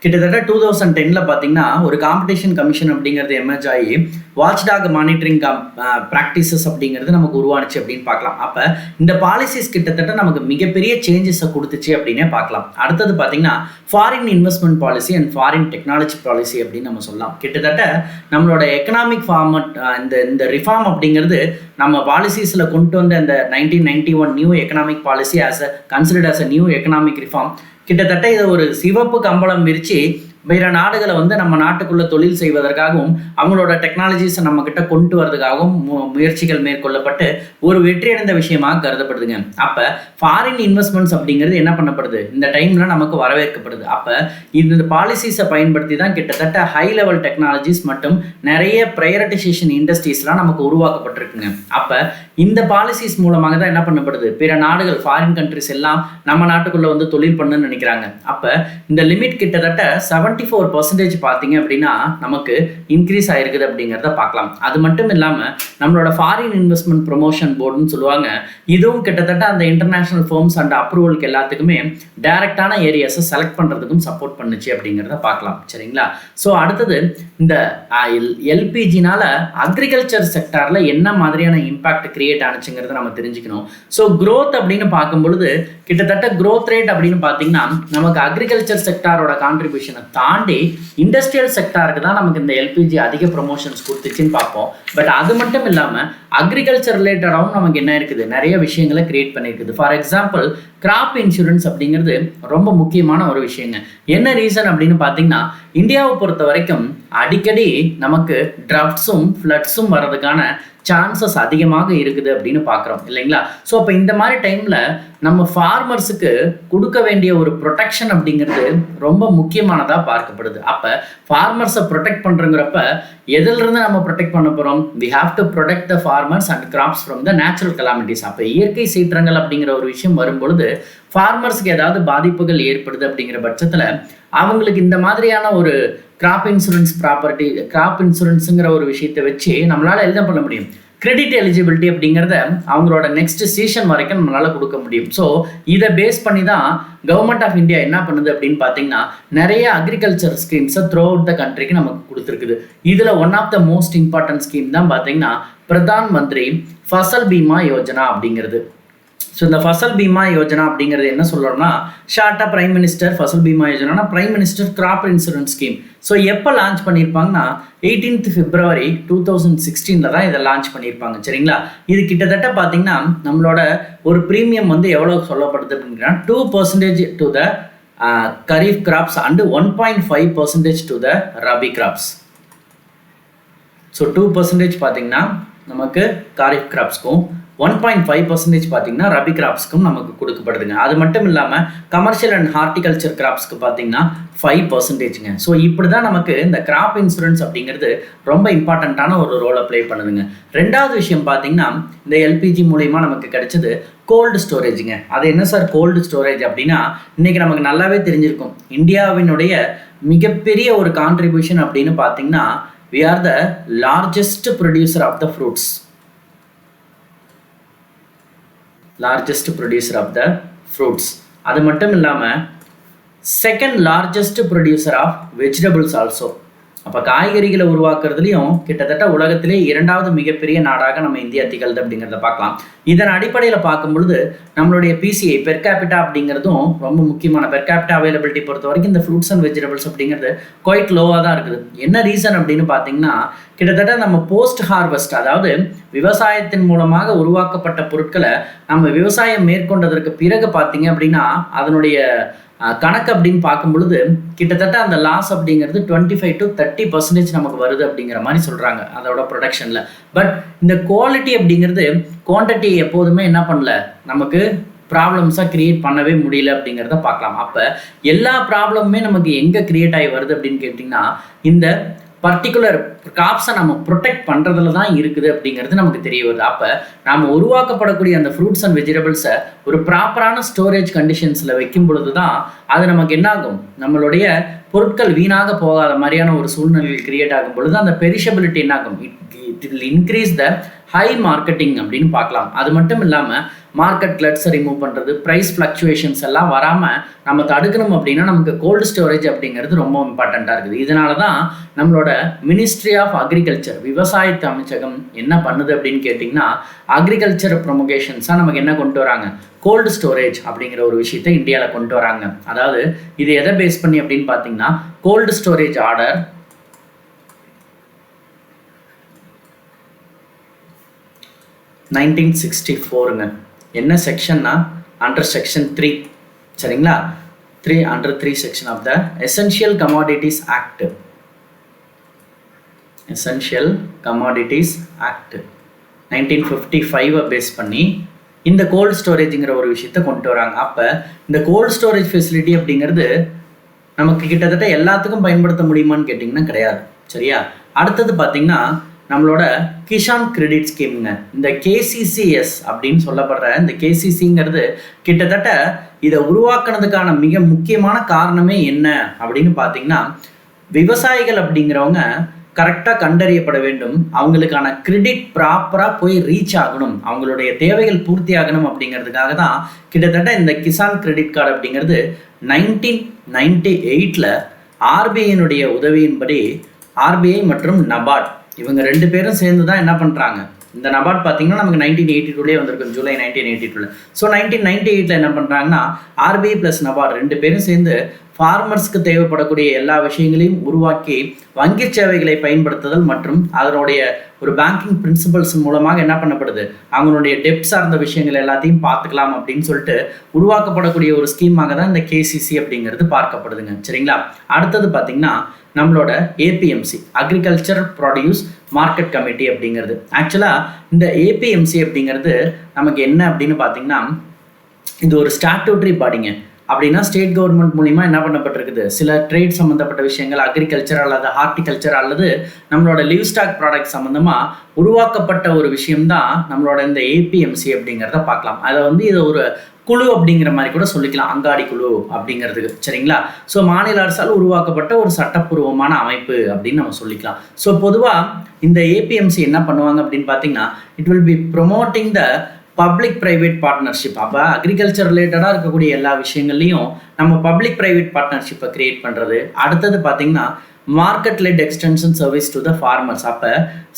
கிட்டத்தட்ட 2010 பார்த்தீங்கன்னா ஒரு காம்படிஷன் கமிஷன் அப்படிங்கிறது எமர்ஜ் ஆகி வாட்ச்டாக் மானிட்டரிங் ப்ராக்டிசஸ் அப்படிங்கிறது நமக்கு உருவானுச்சு அப்படின்னு பார்க்கலாம். அப்போ இந்த பாலிசிஸ் கிட்டத்தட்ட நமக்கு மிகப்பெரிய சேஞ்சஸை கொடுத்துச்சு அப்படின்னே பார்க்கலாம். அடுத்தது பார்த்தீங்கன்னா foreign investment policy and foreign technology policy அப்படின்னு நம்ம சொல்லலாம். கிட்டத்தட்ட நம்மளோட எக்கனாமிக் ஃபார்மட் இந்த ரிஃபார்ம் அப்படிங்கிறது நம்ம பாலிசிஸில் கொண்டு வந்த இந்த 1991 new economic policy considered as a new economic reform. கிட்டத்தட்ட இதை ஒரு சிவப்பு கம்பளம் விரித்து வேற நாடுகளை வந்து நம்ம நாட்டுக்குள்ள தொழில் செய்வதற்காகவும் அவங்களோட டெக்னாலஜிஸை நம்ம கிட்ட கொண்டு வரதுக்காகவும் முயற்சிகள் மேற்கொள்ளப்பட்டு ஒரு வெற்றியடைந்த விஷயமாக கருதப்படுதுங்க. அப்போ ஃபாரின் இன்வெஸ்ட்மெண்ட்ஸ் அப்படிங்கிறது என்ன பண்ணப்படுது, இந்த டைம்ல நமக்கு வரவேற்கப்படுது. அப்போ இந்த பாலிசிஸை பயன்படுத்தி தான் கிட்டத்தட்ட ஹை லெவல் டெக்னாலஜிஸ் மற்றும் நிறைய ப்ரையரிட்டைசேஷன் இண்டஸ்ட்ரீஸ்லாம் நமக்கு உருவாக்கப்பட்டிருக்குங்க. அப்போ இந்த பாலிசிஸ் மூலமாக தான் என்ன பண்ணப்படுது, பிற நாடுகள் ஃபாரின் கண்ட்ரிஸ் எல்லாம் நம்ம நாட்டுக்குள்ள வந்து தொழில் பண்ணுன்னு நினைக்கிறாங்க. அப்போ இந்த லிமிட் கிட்டத்தட்ட 74% பார்த்தீங்க அப்படின்னா நமக்கு இன்க்ரீஸ் ஆயிருக்குது அப்படிங்கிறத பார்க்கலாம். அது மட்டும் இல்லாமல் நம்மளோட ஃபாரின் இன்வெஸ்ட்மெண்ட் ப்ரொமோஷன் போர்டுன்னு சொல்லுவாங்க. இதுவும் கிட்டத்தட்ட அந்த இன்டர்நேஷனல் ஃபர்ம்ஸ் அண்ட் அப்ரூவலுக்கு எல்லாத்துக்குமே டைரக்டான ஏரியாஸை செலக்ட் பண்ணுறதுக்கும் சப்போர்ட் பண்ணுச்சு அப்படிங்கிறத பார்க்கலாம். சரிங்களா? ஸோ அடுத்தது இந்த எல்பிஜினால அக்ரிகல்ச்சர் செக்டாரில் என்ன மாதிரியான இம்பாக்ட் கிரியேட் ஆனிச்சுங்கிறத நம்ம தெரிஞ்சுக்கணும். ஸோ க்ரோத் அப்படின்னு பார்க்கும் பொழுது கிட்டத்தட்ட க்ரோத் ரேட் அப்படின்னு பார்த்தீங்கன்னா நமக்கு அக்ரிகல்ச்சர் செக்டாரோட கான்ட்ரிபியூஷனை தாண்டி இண்டஸ்ட்ரியல் செக்டாருக்கு தான் நமக்கு இந்த எல்பிஜி அதிக ப்ரொமோஷன்ஸ் கொடுத்துச்சுன்னு பார்ப்போம். பட் அது மட்டும் இல்லாமல் அக்ரிகல்ச்சர் ரிலேட்டடாகவும் நமக்கு என்ன இருக்குது, நிறைய விஷயங்களை கிரியேட் பண்ணியிருக்குது. ஃபார் எக்ஸாம்பிள் கிராப் இன்சூரன்ஸ் அப்படிங்கிறது ரொம்ப முக்கியமான ஒரு விஷயங்க. என்ன ரீசன் அப்படின்னு பார்த்தீங்கன்னா இந்தியாவை பொறுத்த வரைக்கும் அடிக்கடி நமக்கு ட்ரப்ஸும் ஃப்ளட்ஸும் வர்றதுக்கான சான்சஸ் அதிகமாக இருக்குது அப்படின்னு பார்க்குறோம் இல்லைங்களா? ஸோ அப்போ இந்த மாதிரி டைமில் நம்ம ஃபார்மர்ஸுக்கு கொடுக்க வேண்டிய ஒரு ப்ரொடெக்ஷன் அப்படிங்கிறது ரொம்ப முக்கியமானதாக பார்க்கப்படுது. அப்போ ஃபார்மர்ஸை ப்ரொடெக்ட் பண்ணுறங்கிறப்ப எதிலிருந்து நம்ம ப்ரொடெக்ட் பண்ண போகிறோம், we have to protect the farmers and crops from the natural calamities. அப்போ இயற்கை சீற்றங்கள் அப்படிங்கிற ஒரு விஷயம் வரும்பொழுது ஃபார்மர்ஸுக்கு ஏதாவது பாதிப்புகள் ஏற்படுது அப்படிங்கிற பட்சத்தில் அவங்களுக்கு இந்த மாதிரியான ஒரு கிராப் இன்சூரன்ஸுங்கிற ஒரு விஷயத்தை வச்சு நம்மளால என்ன பண்ண முடியும், கிரெடிட் எலிஜிபிலிட்டி அப்படிங்கிறத அவங்களோட நெக்ஸ்ட் சீசன் வரைக்கும் நம்மளால கொடுக்க முடியும். ஸோ இதை பேஸ் பண்ணி தான் கவர்மெண்ட் ஆஃப் இந்தியா என்ன பண்ணுது அப்படின்னு பார்த்தீங்கன்னா நிறைய அக்ரிகல்ச்சர் ஸ்கீம்ஸை த்ரூ அவுட் த கண்ட்ரிக்கு நமக்கு கொடுத்துருக்குது. இதில் one of the most important scheme தான் பார்த்தீங்கன்னா பிரதான் மந்திரி ஃபசல் பீமா யோஜனா அப்படிங்கிறது. ஸோ இந்த ஃபசல் பீமா யோஜனா அப்படிங்கிறது என்ன சொல்கிறோம்னா, ஷார்ட்டாக prime minister Fasal Bima Yojana prime minister crop insurance scheme. So எப்போ லான்ச் பண்ணியிருப்பாங்கன்னா 18th February 2016 தான் இதை லான்ச் பண்ணியிருப்பாங்க. சரிங்களா, இது கிட்டத்தட்ட பார்த்தீங்கன்னா நம்மளோட ஒரு ப்ரீமியம் வந்து எவ்வளோ சொல்லப்படுது அப்படின்னா 2% to the kharif crops and 1.5% to the rabi crops. So 2% பார்த்தீங்கன்னா நமக்கு காரிஃப் கிராப்ஸ்க்கும் 1.5% பார்த்தீங்கன்னா ரபி கிராப்ஸ்க்கும் நமக்கு கொடுக்கப்படுதுங்க. அது மட்டும் இல்லாமல் கமர்ஷியல் அண்ட் ஹார்டிகல்ச்சர் கிராப்ஸ்க்கு பார்த்தீங்கன்னா 5%ங்க. ஸோ இப்படி தான் நமக்கு இந்த கிராப் இன்சூரன்ஸ் அப்படிங்கிறது ரொம்ப இம்பார்ட்டண்ட்டான ஒரு ரோலை ப்ளே பண்ணுதுங்க. ரெண்டாவது விஷயம் பார்த்தீங்கன்னா இந்த எல்பிஜி மூலயமா நமக்கு கிடைச்சது கோல்டு ஸ்டோரேஜுங்க. அது என்ன சார் கோல்டு ஸ்டோரேஜ் அப்படின்னா, இன்றைக்கி நமக்கு நல்லாவே தெரிஞ்சிருக்கும் இந்தியாவினுடைய மிகப்பெரிய ஒரு கான்ட்ரிபியூஷன் அப்படின்னு பார்த்தீங்கன்னா we are the largest producer of the fruits. largest producer of the fruits. அது மட்டும் இல்லாமல் second largest producer of vegetables also. அப்போ காய்கறிகளை உருவாக்குறதுலையும் கிட்டத்தட்ட உலகத்திலே 2வது மிகப்பெரிய நாடாக நம்ம இந்தியா திகழ்து அப்படிங்கிறத பார்க்கலாம். இதன் அடிப்படையில் பார்க்கும் பொழுது நம்மளுடைய பிசிஐ பெர் கேபிட்டா அப்படிங்கிறதும் ரொம்ப முக்கியமான பெர் கேபிட்டா அவைலபிலிட்டி பொறுத்த வரைக்கும் இந்த ஃப்ரூட்ஸ் அண்ட் வெஜிடபிள்ஸ் அப்படிங்கிறது குவைட் லோவாக தான் இருக்குது. என்ன ரீசன் அப்படின்னு பார்த்தீங்கன்னா, கிட்டத்தட்ட நம்ம போஸ்ட் ஹார்வெஸ்ட், அதாவது விவசாயத்தின் மூலமாக உருவாக்கப்பட்ட பொருட்களை நம்ம விவசாயம் மேற்கொண்டதற்கு பிறகு பார்த்தீங்க அப்படின்னா அதனுடைய கணக்கு அப்படின்னு பார்க்கும் பொழுது கிட்டத்தட்ட அந்த லாஸ் அப்படிங்கிறது 25 to 30% நமக்கு வருது அப்படிங்கிற மாதிரி சொல்கிறாங்க அதோட ப்ரொடக்ஷனில். பட் இந்த குவாலிட்டி அப்படிங்கிறது குவான்டிட்டி எப்போதுமே என்ன பண்ணல, நமக்கு ப்ராப்ளம்ஸாக க்ரியேட் பண்ணவே முடியல அப்படிங்கிறத பார்க்கலாம். அப்போ எல்லா ப்ராப்ளமுமே நமக்கு எங்கே க்ரியேட் ஆகி வருது அப்படின்னு கேட்டிங்கன்னா இந்த பர்டிகுலர் கிராப்ஸை நம்ம ப்ரொடெக்ட் பண்ணுறதுல தான் இருக்குது அப்படிங்கிறது நமக்கு தெரிய வருது. அப்போ நாம் உருவாக்கப்படக்கூடிய அந்த ஃப்ரூட்ஸ் அண்ட் வெஜிடபிள்ஸை ஒரு ப்ராப்பரான ஸ்டோரேஜ் கண்டிஷன்ஸில் வைக்கும் பொழுது தான் அது நமக்கு என்னாகும், நம்மளுடைய பொருட்கள் வீணாக போகாத மாதிரியான ஒரு சூழ்நிலையில் கிரியேட் ஆகும் பொழுது அந்த பெரிஷபிலிட்டி என்னாகும், it will increase the high marketing அப்படின்னு பார்க்கலாம். அது மட்டும் இல்லாமல் மார்க்கெட் கிளட்ஸை ரிமூவ் பண்ணுறது, ப்ரைஸ் ஃப்ளக்சுவேஷன்ஸ் எல்லாம் வராமல் நம்ம தடுக்கணும் அப்படின்னா நமக்கு கோல்டு ஸ்டோரேஜ் அப்படிங்கிறது ரொம்ப இம்பார்ட்டண்ட்டாக இருக்குது. இதனால தான் நம்மளோட மினிஸ்ட்ரி ஆஃப் அக்ரிகல்ச்சர், விவசாயத்து அமைச்சகம் என்ன பண்ணுது அப்படின்னு கேட்டிங்கன்னா அக்ரிகல்ச்சர் ப்ரொமோகேஷன்ஸாக நமக்கு என்ன கொண்டு வராங்க, கோல்டு ஸ்டோரேஜ் அப்படிங்கிற ஒரு விஷயத்தை இந்தியாவில் கொண்டு வராங்க. அதாவது இது எதை பேஸ் பண்ணி அப்படின்னு பார்த்தீங்கன்னா கோல்டு ஸ்டோரேஜ் ஆர்டர் 1964ங்க. என்ன செக்ஷன்னா அண்டர் செக்ஷன் 3. சரிங்களா, under 3 section of the essential commodities act. Essential commodities act 1955 base பண்ணி இந்த கோல்டு ஸ்டோரேஜுங்கிற ஒரு விஷயத்தை கொண்டு வராங்க. அப்போ இந்த கோல்டு ஸ்டோரேஜ் ஃபெசிலிட்டி அப்படிங்கிறது நமக்கு கிட்டத்தட்ட எல்லாத்துக்கும் பயன்படுத்த முடியுமான்னு கேட்டிங்கன்னா கிடையாது. சரியா, அடுத்தது பார்த்திங்கன்னா நம்மளோட கிஷான் கிரெடிட் ஸ்கீமுங்க. இந்த கேசிசிஎஸ் அப்படின்னு சொல்லப்படுற இந்த கேசிசிங்கிறது கிட்டத்தட்ட இதை உருவாக்குனதுக்கான மிக முக்கியமான காரணமே என்ன அப்படின்னு பார்த்தீங்கன்னா விவசாயிகள் அப்படிங்கிறவங்க கரெக்டாக கண்டறியப்பட வேண்டும், அவங்களுக்கான கிரெடிட் ப்ராப்பராக போய் ரீச் ஆகணும், அவங்களுடைய தேவைகள் பூர்த்தி ஆகணும் அப்படிங்கிறதுக்காக தான் கிட்டத்தட்ட இந்த கிசான் கிரெடிட் கார்டு அப்படிங்கிறது 1998 ஆர்பிஐனுடைய உதவியின்படி ஆர்பிஐ மற்றும் நபார்ட் இவங்க 2 பேரும் சேர்ந்து தான் என்ன பண்ணுறாங்க, இந்த நபார்ட் பார்த்தீங்கன்னா நமக்கு 1982 வந்திருக்கும், ஜூலை 1982. ஸோ 1998 என்ன பண்ணுறாங்கன்னா ஆர்பிஐ ப்ளஸ் நபார்ட் 2 பேரும் சேர்ந்து ஃபார்மர்ஸ்க்கு தேவைப்படக்கூடிய எல்லா விஷயங்களையும் உருவாக்கி வங்கி சேவைகளை பயன்படுத்துதல் மற்றும் அதனுடைய ஒரு பேங்கிங் பிரின்சிபல்ஸ் மூலமாக என்ன பண்ணப்படுது, அவங்களுடைய டெப்ட் சார்ந்த விஷயங்கள் எல்லாத்தையும் பார்த்துக்கலாம் அப்படின்னு சொல்லிட்டு உருவாக்கப்படக்கூடிய ஒரு ஸ்கீமாக தான் இந்த கேசிசி அப்படிங்கிறது பார்க்கப்படுதுங்க. சரிங்களா, அடுத்தது பார்த்தீங்கன்னா நம்மளோட APMC agriculture produce market committee அப்படிங்கிறது. ஆக்சுவலாக இந்த ஏபிஎம்சி அப்படிங்கிறது நமக்கு என்ன அப்படின்னு பார்த்தீங்கன்னா இது ஒரு ஸ்டாட்யூட்டரி பாடிங்க. அப்படின்னா ஸ்டேட் கவர்மெண்ட் மூலிமா என்ன பண்ணப்பட்டிருக்குது, சில ட்ரேட் சம்மந்தப்பட்ட விஷயங்கள் அக்ரிகல்ச்சர் அல்லது ஹார்டிகல்ச்சர் அல்லது நம்மளோட லிவ் ஸ்டாக் ப்ராடக்ட் சம்மந்தமாக உருவாக்கப்பட்ட ஒரு விஷயம்தான் நம்மளோட இந்த ஏபிஎம்சி அப்படிங்கிறத பார்க்கலாம். அதை வந்து இதை ஒரு குழு அப்படிங்கிற மாதிரி கூட சொல்லிக்கலாம், அங்காடி குழு அப்படிங்கிறதுக்கு. சரிங்களா, ஸோ மாநில அரசால் உருவாக்கப்பட்ட ஒரு சட்டப்பூர்வமான அமைப்பு அப்படின்னு நம்ம சொல்லிக்கலாம். ஸோ பொதுவாக இந்த ஏபிஎம்சி என்ன பண்ணுவாங்க அப்படின்னு பார்த்தீங்கன்னா it will be promoting the public private partnership. அப்போ அக்ரிகல்ச்சர் ரிலேட்டடாக இருக்கக்கூடிய எல்லா விஷயங்கள்லையும் நம்ம பப்ளிக் ப்ரைவேட் பார்ட்னர்ஷிப்பை கிரியேட் பண்ணுறது. அடுத்தது பார்த்திங்கன்னா market let extension service to the farmers. அப்போ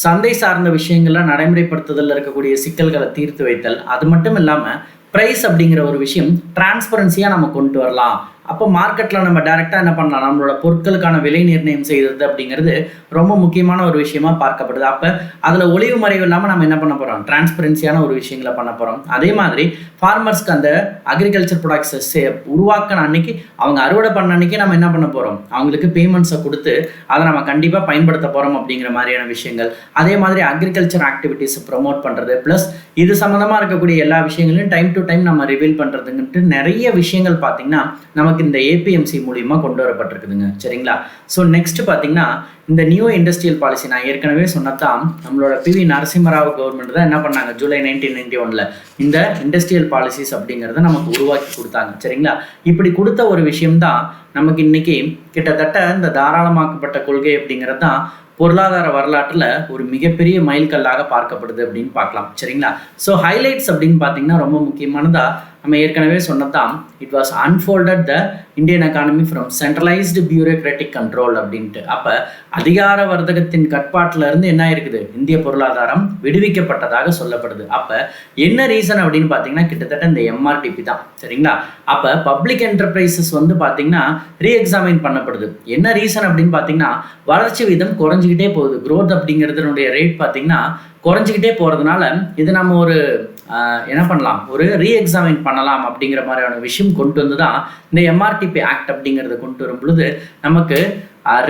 சந்தை சார்ந்த விஷயங்கள்லாம் நடைமுறைப்படுத்துதல் இருக்கக்கூடிய சிக்கல்களை தீர்த்து வைத்தல். அது மட்டும் இல்லாமல் ப்ரைஸ் அப்படிங்கிற ஒரு விஷயம் டிரான்ஸ்பரன்சியாக நம்ம கொண்டு வரலாம். அப்போ மார்க்கெட்டில் நம்ம டைரெக்டாக என்ன பண்ணலாம், நம்மளோட பொருட்களுக்கான விலை நிர்ணயம் செய்கிறது அப்படிங்கிறது ரொம்ப முக்கியமான ஒரு விஷயமா பார்க்கப்படுது. அப்போ அதில் ஒளிவு மறைவு இல்லாமல் நம்ம என்ன பண்ண போகிறோம், டிரான்ஸ்பரன்சியான ஒரு விஷயங்களை பண்ண போகிறோம். அதே மாதிரி ஃபார்மர்ஸ்க்கு அந்த அக்ரிகல்ச்சர் ப்ராடக்ட்ஸை உருவாக்கின அன்னைக்கு, அவங்க அறுவடை பண்ண அன்னைக்கு நம்ம என்ன பண்ண போகிறோம், அவங்களுக்கு பேமெண்ட்ஸை கொடுத்து அதை நம்ம கண்டிப்பாக பயன்படுத்த போகிறோம் அப்படிங்கிற மாதிரியான விஷயங்கள். அதே மாதிரி அக்ரிகல்ச்சர் ஆக்டிவிட்டீஸை ப்ரொமோட் பண்ணுறது, ப்ளஸ் இது சம்மந்தமாக இருக்கக்கூடிய எல்லா விஷயங்களையும் டைம் டு டைம் நம்ம ரிவீல் பண்ணுறதுன்ட்டு நிறைய விஷயங்கள் பார்த்திங்கன்னா நமக்கு இந்த ஏபிஎம்சி மூலியமாக கொண்டு வரப்பட்டிருக்குதுங்க. சரிங்களா? ஸோ நெக்ஸ்ட் பார்த்தீங்கன்னா இந்த நியூ இண்டஸ்ட்ரியல் பாலிசி நான் ஏற்கனவே சொன்னதான், நம்மளோட PV நரசிம்மராவ் கவர்மெண்ட் தான் என்ன பண்ணாங்க, ஜூலை 1991 இந்த இண்டஸ்ட்ரியல் பாலிசிஸ் அப்படிங்கிறத நமக்கு உருவாக்கி கொடுத்தாங்க. சரிங்களா? இப்படி கொடுத்த ஒரு விஷயம்தான் நமக்கு இன்னைக்கு கிட்டத்தட்ட இந்த தாராளமாக்கப்பட்ட கொள்கை அப்படிங்கிறது தான் பொருளாதார வரலாற்றில் ஒரு மிகப்பெரிய மைல்கல்லாக பார்க்கப்படுது அப்படின்னு பார்க்கலாம். சரிங்களா? ஸோ ஹைலைட்ஸ் அப்படின்னு பார்த்தீங்கன்னா ரொம்ப முக்கியமானதா நம்ம ஏற்கனவே சொன்னதான், it was unfolded the Indian economy from centralised bureaucratic control அப்படின்ட்டு. அப்போ அதிகார வர்த்தகத்தின் கட்பாட்டில் இருந்து என்ன இருக்குது, இந்திய பொருளாதாரம் விடுவிக்கப்பட்டதாக சொல்லப்படுது. அப்போ என்ன ரீசன் அப்படின்னு பார்த்தீங்கன்னா கிட்டத்தட்ட இந்த MRTP தான். சரிங்களா? அப்போ பப்ளிக் என்டர்பிரைசஸ் வந்து பார்த்தீங்கன்னா ரீஎக்ஸாமைன் பண்ணப்படுது. என்ன ரீசன் அப்படின்னு பார்த்தீங்கன்னா வளர்ச்சி வீதம் குறைஞ்சிக்கிட்டே போகுது. க்ரோத் அப்படிங்கிறதுனுடைய ரேட் பார்த்தீங்கன்னா குறைஞ்சிக்கிட்டே போகிறதுனால இது நம்ம ஒரு என்ன பண்ணலாம், ஒரு ரீஎக்ஸாமின் பண்ணலாம் அப்படிங்கிற மாதிரியான விஷயம் கொண்டு வந்து தான் இந்த MRTP ஆக்ட் அப்படிங்கிறத கொண்டு வரும் பொழுது நமக்கு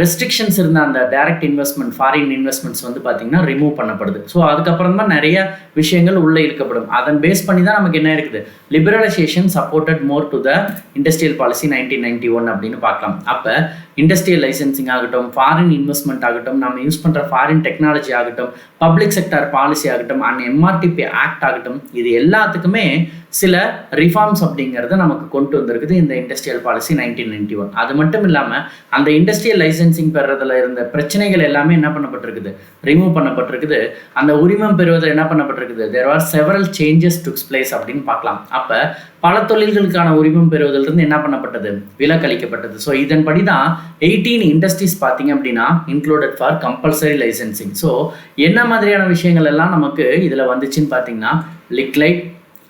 ரெஸ்ட்ரிக்ஷன்ஸ் இருந்த அந்த டைரக்ட் இன்வெஸ்ட்மெண்ட், ஃபாரின் இன்வெஸ்ட்மெண்ட்ஸ் வந்து பார்த்தீங்கன்னா ரிமூவ் பண்ணப்படுது. ஸோ அதுக்கப்புறம் தான் நிறைய விஷயங்கள் உள்ளே இழுக்கப்படும். அதன் பேஸ் பண்ணி தான் நமக்கு என்ன இருக்குது, liberalisation supported more to the industrial policy 1991 அப்படின்னு பார்க்கலாம். அப்போ இண்டஸ்ட்ரியல் லைசன்சிங் ஆகட்டும், ஃபாரின் இன்வெஸ்ட்மெண்ட் ஆகட்டும், நம்ம யூஸ் பண்ணுற ஃபாரின் டெக்னாலஜி ஆகட்டும், பப்ளிக் செக்டார் பாலிசி ஆகட்டும், அண்ட் MRTP ஆக்ட் ஆகட்டும், இது எல்லாத்துக்குமே சில ரிஃபார்ம்ஸ் அப்படிங்கிறத நமக்கு கொண்டு வந்திருக்குது இந்த இண்டஸ்ட்ரியல் பாலிசி 1991. அது மட்டும் இல்லாமல் அந்த இண்டஸ்ட்ரியல் லைசன்சிங் பெறுறதுல இருந்த பிரச்சனைகள் எல்லாமே என்ன பண்ணப்பட்டிருக்குது, ரிமூவ் பண்ணப்பட்டிருக்குது. அந்த உரிமம் பெறுவதில் என்ன பண்ணப்பட்டிருக்குது, there were several changes took place அப்படின்னு பார்க்கலாம். அப்போ பல தொழில்களுக்கான உரிமம் பெறுவதிலிருந்து என்ன பண்ணப்பட்டது, விலக்களிக்கப்பட்டது. ஸோ இதன்படி தான் 18 இண்டஸ்ட்ரீஸ் பார்த்தீங்க அப்படின்னா included for compulsory licensing. So என்ன மாதிரியான விஷயங்கள் எல்லாம் நமக்கு இதில் வந்துச்சுன்னு பார்த்தீங்கன்னா லிக்லைட்,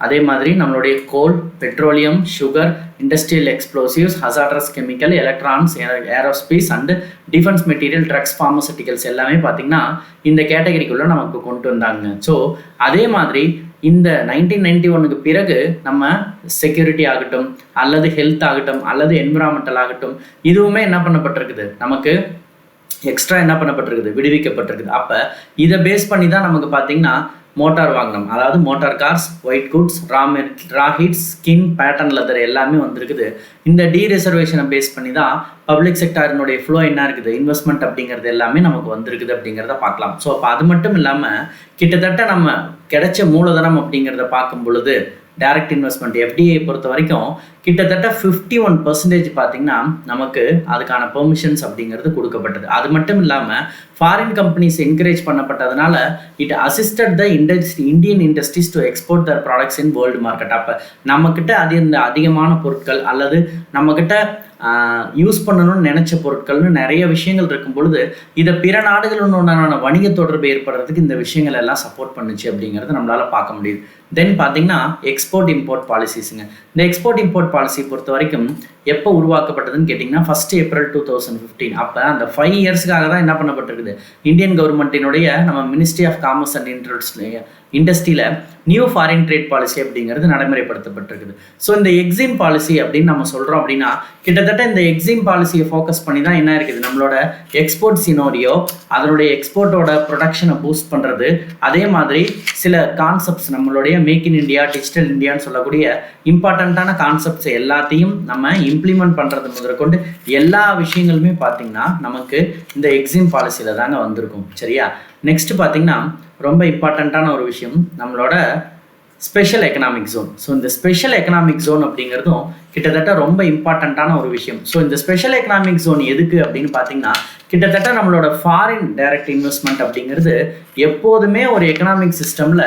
அதே மாதிரி நம்மளுடைய coal, petroleum, sugar, industrial explosives, hazardous chemical, electronics, aerospace and defence material, drugs, pharmaceuticals எல்லாமே பார்த்தீங்கன்னா இந்த கேட்டகரிக்குள்ளே நமக்கு கொண்டு வந்தாங்க. ஸோ அதே மாதிரி இந்த 1991க்கு பிறகு நம்ம செக்யூரிட்டி ஆகட்டும், அல்லது ஹெல்த் ஆகட்டும், அல்லது என்விரான்மெண்டல் ஆகட்டும், இதுவுமே என்ன பண்ணப்பட்டிருக்குது, நமக்கு எக்ஸ்ட்ரா என்ன பண்ணப்பட்டிருக்குது, விடுவிக்கப்பட்டிருக்குது. அப்போ இதை பேஸ் பண்ணி தான் நமக்கு பார்த்தீங்கன்னா மோட்டார் வாகனம், அதாவது மோட்டார் கார்ஸ், ஒயிட் குட்ஸ், ரா ஹீட்ஸ், ஸ்கின், பேட்டர்ன் லெதர் எல்லாமே வந்திருக்குது. இந்த டீரிசர்வேஷனை பேஸ் பண்ணி தான் பப்ளிக் செக்டாரினுடைய ஃப்ளோ என்ன இருக்குது, இன்வெஸ்ட்மெண்ட் அப்படிங்கிறது எல்லாமே நமக்கு வந்திருக்குது அப்படிங்கிறத பார்க்கலாம். ஸோ அப்போ அது மட்டும் இல்லாமல் கிட்டத்தட்ட நம்ம கிடைச்ச மூலதனம் அப்படிங்கிறத பார்க்கும் பொழுது டைரக்ட் இன்வெஸ்ட்மெண்ட் FDI பொறுத்த வரைக்கும் கிட்டத்தட்ட 51% பார்த்தீங்கன்னா நமக்கு அதுக்கான பெர்மிஷன்ஸ் அப்படிங்கிறது கொடுக்கப்பட்டது. அது மட்டும் இல்லாமல் ஃபாரின் கம்பெனிஸ் என்கரேஜ் பண்ணப்பட்டதுனால it assisted the Indian industries to export their products in world market. அப்போ நம்மக்கிட்ட அது இந்த அதிகமான பொருட்கள் அல்லது நம்மக்கிட்ட யூஸ் பண்ணணும்னு நினச்ச பொருட்கள்னு நிறைய விஷயங்கள் இருக்கும் பொழுது இதை பிற நாடுகளுடனான வணிக தொடர்பு ஏற்படுறதுக்கு இந்த விஷயங்கள் எல்லாம் சப்போர்ட் பண்ணுச்சு அப்படிங்கிறத நம்மளால் பார்க்க முடியுது. தென் பார்த்தீங்கன்னா எக்ஸ்போர்ட் இம்போர்ட் பாலிசிஸுங்க. இந்த எக்ஸ்போர்ட் இம்போர்ட் பாலிசி பொறுத்த வரைக்கும் எப்போ உருவாக்கப்பட்டதுன்னு கேட்டிங்கன்னா 1 ஏப்ரல் 2015. அப்போ அந்த 5 இயர்ஸ்க்காக தான் என்ன பண்ணப்பட்டிருக்குது, இந்தியன் கவர்மெண்ட்டினுடைய நம்ம மினிஸ்ட்ரி ஆஃப் காமர்ஸ் அண்ட் இண்டஸ்ட்ரியில் நியூ ஃபாரின் ட்ரேட் பாலிசி அப்படிங்கிறது நடைமுறைப்படுத்தப்பட்டிருக்குது. ஸோ இந்த எக்ஸிம் பாலிசி அப்படின்னு நம்ம சொல்கிறோம் அப்படின்னா கிட்டத்தட்ட இந்த எக்ஸிம் பாலிசியை ஃபோக்கஸ் பண்ணி தான் என்ன இருக்குது, நம்மளோட எக்ஸ்போர்ட் சினோரியோ, அதனுடைய எக்ஸ்போர்ட்டோட ப்ரொடக்ஷனை பூஸ்ட் பண்ணுறது, அதே மாதிரி சில கான்செப்ட்ஸ் நம்மளுடைய மேக் இன் இந்தியா, டிஜிட்டல் இந்தியான்னு சொல்லக்கூடிய இம்பார்ட்டண்ட்டான கான்செப்ட்ஸ் எல்லாத்தையும் நம்ம இம்ப்ளிமெண்ட் பண்ணுறது முதற்கொண்டு எல்லா விஷயங்களுமே பார்த்திங்கன்னா நமக்கு இந்த எக்ஸிம் பாலிசியில் தாங்க வந்திருக்கும். சரியா? நெக்ஸ்ட் பார்த்திங்கன்னா ரொம்ப இம்பார்ட்டண்ட்டான ஒரு விஷயம் நம்மளோட ஸ்பெஷல் எக்கனாமிக் ஜோன். ஸோ இந்த ஸ்பெஷல் எக்கனாமிக் ஜோன் அப்படிங்கிறதும் கிட்டத்தட்ட ரொம்ப இம்பார்ட்டண்ட்டான ஒரு விஷயம். ஸோ இந்த ஸ்பெஷல் எக்கனாமிக் ஜோன் எதுக்கு அப்படின்னு பார்த்தீங்கன்னா, கிட்டத்தட்ட நம்மளோட ஃபாரின் டைரக்ட் இன்வெஸ்ட்மெண்ட் அப்படிங்கிறது எப்போதுமே ஒரு எக்கனாமிக் சிஸ்டமில்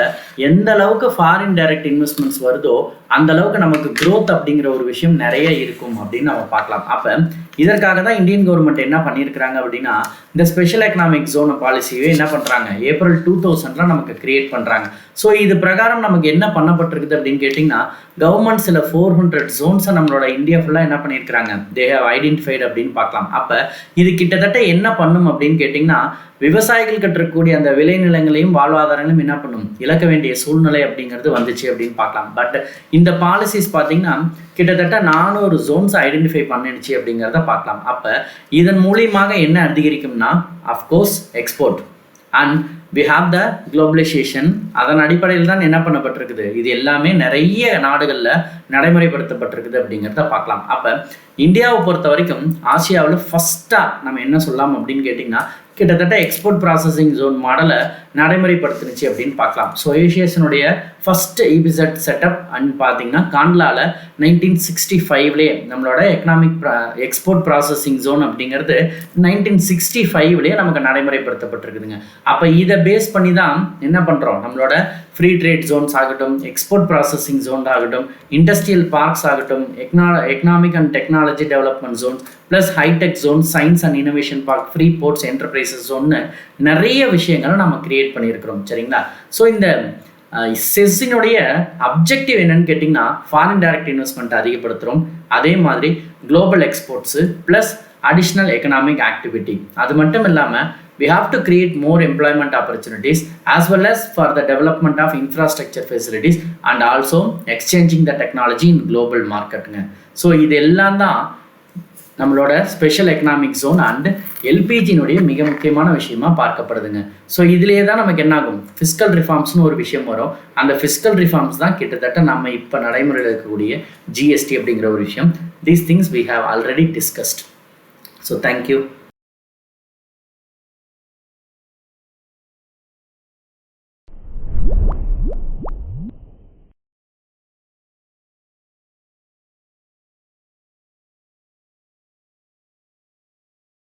எந்த அளவுக்கு ஃபாரின் டைரக்ட் இன்வெஸ்ட்மெண்ட்ஸ் வருதோ அந்த அளவுக்கு நமக்கு growth அப்படிங்கிற ஒரு விஷயம் நிறைய இருக்கும் அப்படின்னு நம்ம பார்க்கலாம். அப்போ இதற்காக தான் இந்தியன் கவர்மெண்ட் என்ன பண்ணியிருக்கிறாங்க அப்படின்னா, இந்த ஸ்பெஷல் எக்கனாமிக் ஜோன் பாலிசியே என்ன பண்ணுறாங்க, ஏப்ரல் 2000 நமக்கு கிரியேட் பண்ணுறாங்க. ஸோ இது பிரகாரம் நமக்கு என்ன பண்ணப்பட்டிருக்குது அப்படின்னு கேட்டிங்கன்னா, கவர்மெண்ட் சில 400 ஜோன்ஸை நம்மளோட இந்தியா ஃபுல்லாக என்ன பண்ணியிருக்கிறாங்க, தே ஹேவ் ஐடென்டிஃபைடு அப்படின்னு பார்க்கலாம். அப்போ இது கிட்டத்தட்ட என்ன பண்ணும் அப்படின்னு கேட்டிங்கன்னா, விவசாயிகள் கட்டக்கூடிய அந்த விளைநிலங்களையும் வாழ்வாதாரங்களையும் என்ன பண்ணும், இழக்க வேண்டிய சூழ்நிலை அப்படிங்கிறது வந்துச்சு அப்படின்னு பார்க்கலாம். பட் இந்த பாலிசிஸ் பார்த்தீங்கன்னா கிட்டத்தட்ட 400 ஜோன்ஸ் ஐடென்டிஃபை பண்ணிடுச்சு அப்படிங்கிறத பார்க்கலாம். அப்போ இதன் மூலியமாக என்ன அதிகரிக்கும்னா, of course export and we have the globalisation. அதன் அடிப்படையில் தான் என்ன பண்ணப்பட்டிருக்குது, இது எல்லாமே நிறைய நாடுகளில் நடைமுறைப்படுத்தப்பட்டிருக்குது அப்படிங்கிறத பார்க்கலாம். அப்போ இந்தியாவை பொறுத்த வரைக்கும் ஆசியாவில் ஃபஸ்ட்டாக நம்ம என்ன சொல்லலாம் அப்படின்னு கேட்டிங்கன்னா, கிட்டத்தட்ட எக்ஸ்போர்ட் ப்ராசஸிங் ஜோன் மாடலை நடைமுறைப்படுத்துனுச்சு அப்படின்னு பார்க்கலாம். ஸோ ஏஷியஸனுடைய ஃபஸ்ட் இபிசெட் செட்டப் அண்ட் பார்த்தீங்கன்னா காண்ட்லாவில் 1965லேயே நம்மளோட எக்ஸ்போர்ட் ப்ராசஸிங் ஜோன் அப்படிங்கிறது 1965லேயே நமக்கு நடைமுறைப்படுத்தப்பட்டிருக்குதுங்க. அப்போ இதை பேஸ் பண்ணி தான் என்ன பண்ணுறோம், நம்மளோட ஃப்ரீ ட்ரேட் ஜோன்ஸ் ஆகட்டும், எக்ஸ்போர்ட் ப்ராசஸிங் ஜோன் ஆகட்டும், இண்டஸ்ட்ரியல் பார்க்ஸ் ஆகட்டும், economic and technology development zone plus high tech zone, science and innovation park, free ports enterprises ஜோன்னு நிறைய விஷயங்களை நம்ம கிரியேட் பண்ணியிருக்கிறோம். சரிங்களா? ஸோ இந்த செஸ்ஸினுடைய அப்ஜெக்டிவ் என்னன்னு கேட்டிங்கன்னா, ஃபாரின் டைரக்ட் இன்வெஸ்ட்மெண்ட் அதிகப்படுத்துகிறோம், அதே மாதிரி global exports plus additional economic activity. அது மட்டும் இல்லாமல் we have to create more employment opportunities as well as for the development of infrastructure facilities and also exchanging the technology in global marketங்க. So இது எல்லாம் தான் நம்மளோட ஸ்பெஷல் எக்கனாமிக் ஜோன் அண்ட் எல்பிஜினுடைய மிக முக்கியமான விஷயமா பார்க்கப்படுதுங்க. ஸோ இதுலேயே தான் நமக்கு என்ன ஆகும், ஃபிஸ்கல் ரிஃபார்ம்ஸ்னு ஒரு விஷயம் வரும். அந்த ஃபிஸ்கல் ரிஃபார்ம்ஸ் தான் கிட்டத்தட்ட நம்ம இப்போ நடைமுறையில் இருக்கக்கூடிய ஜிஎஸ்டி அப்படிங்கிற ஒரு விஷயம். These things we have already discussed. So thank you.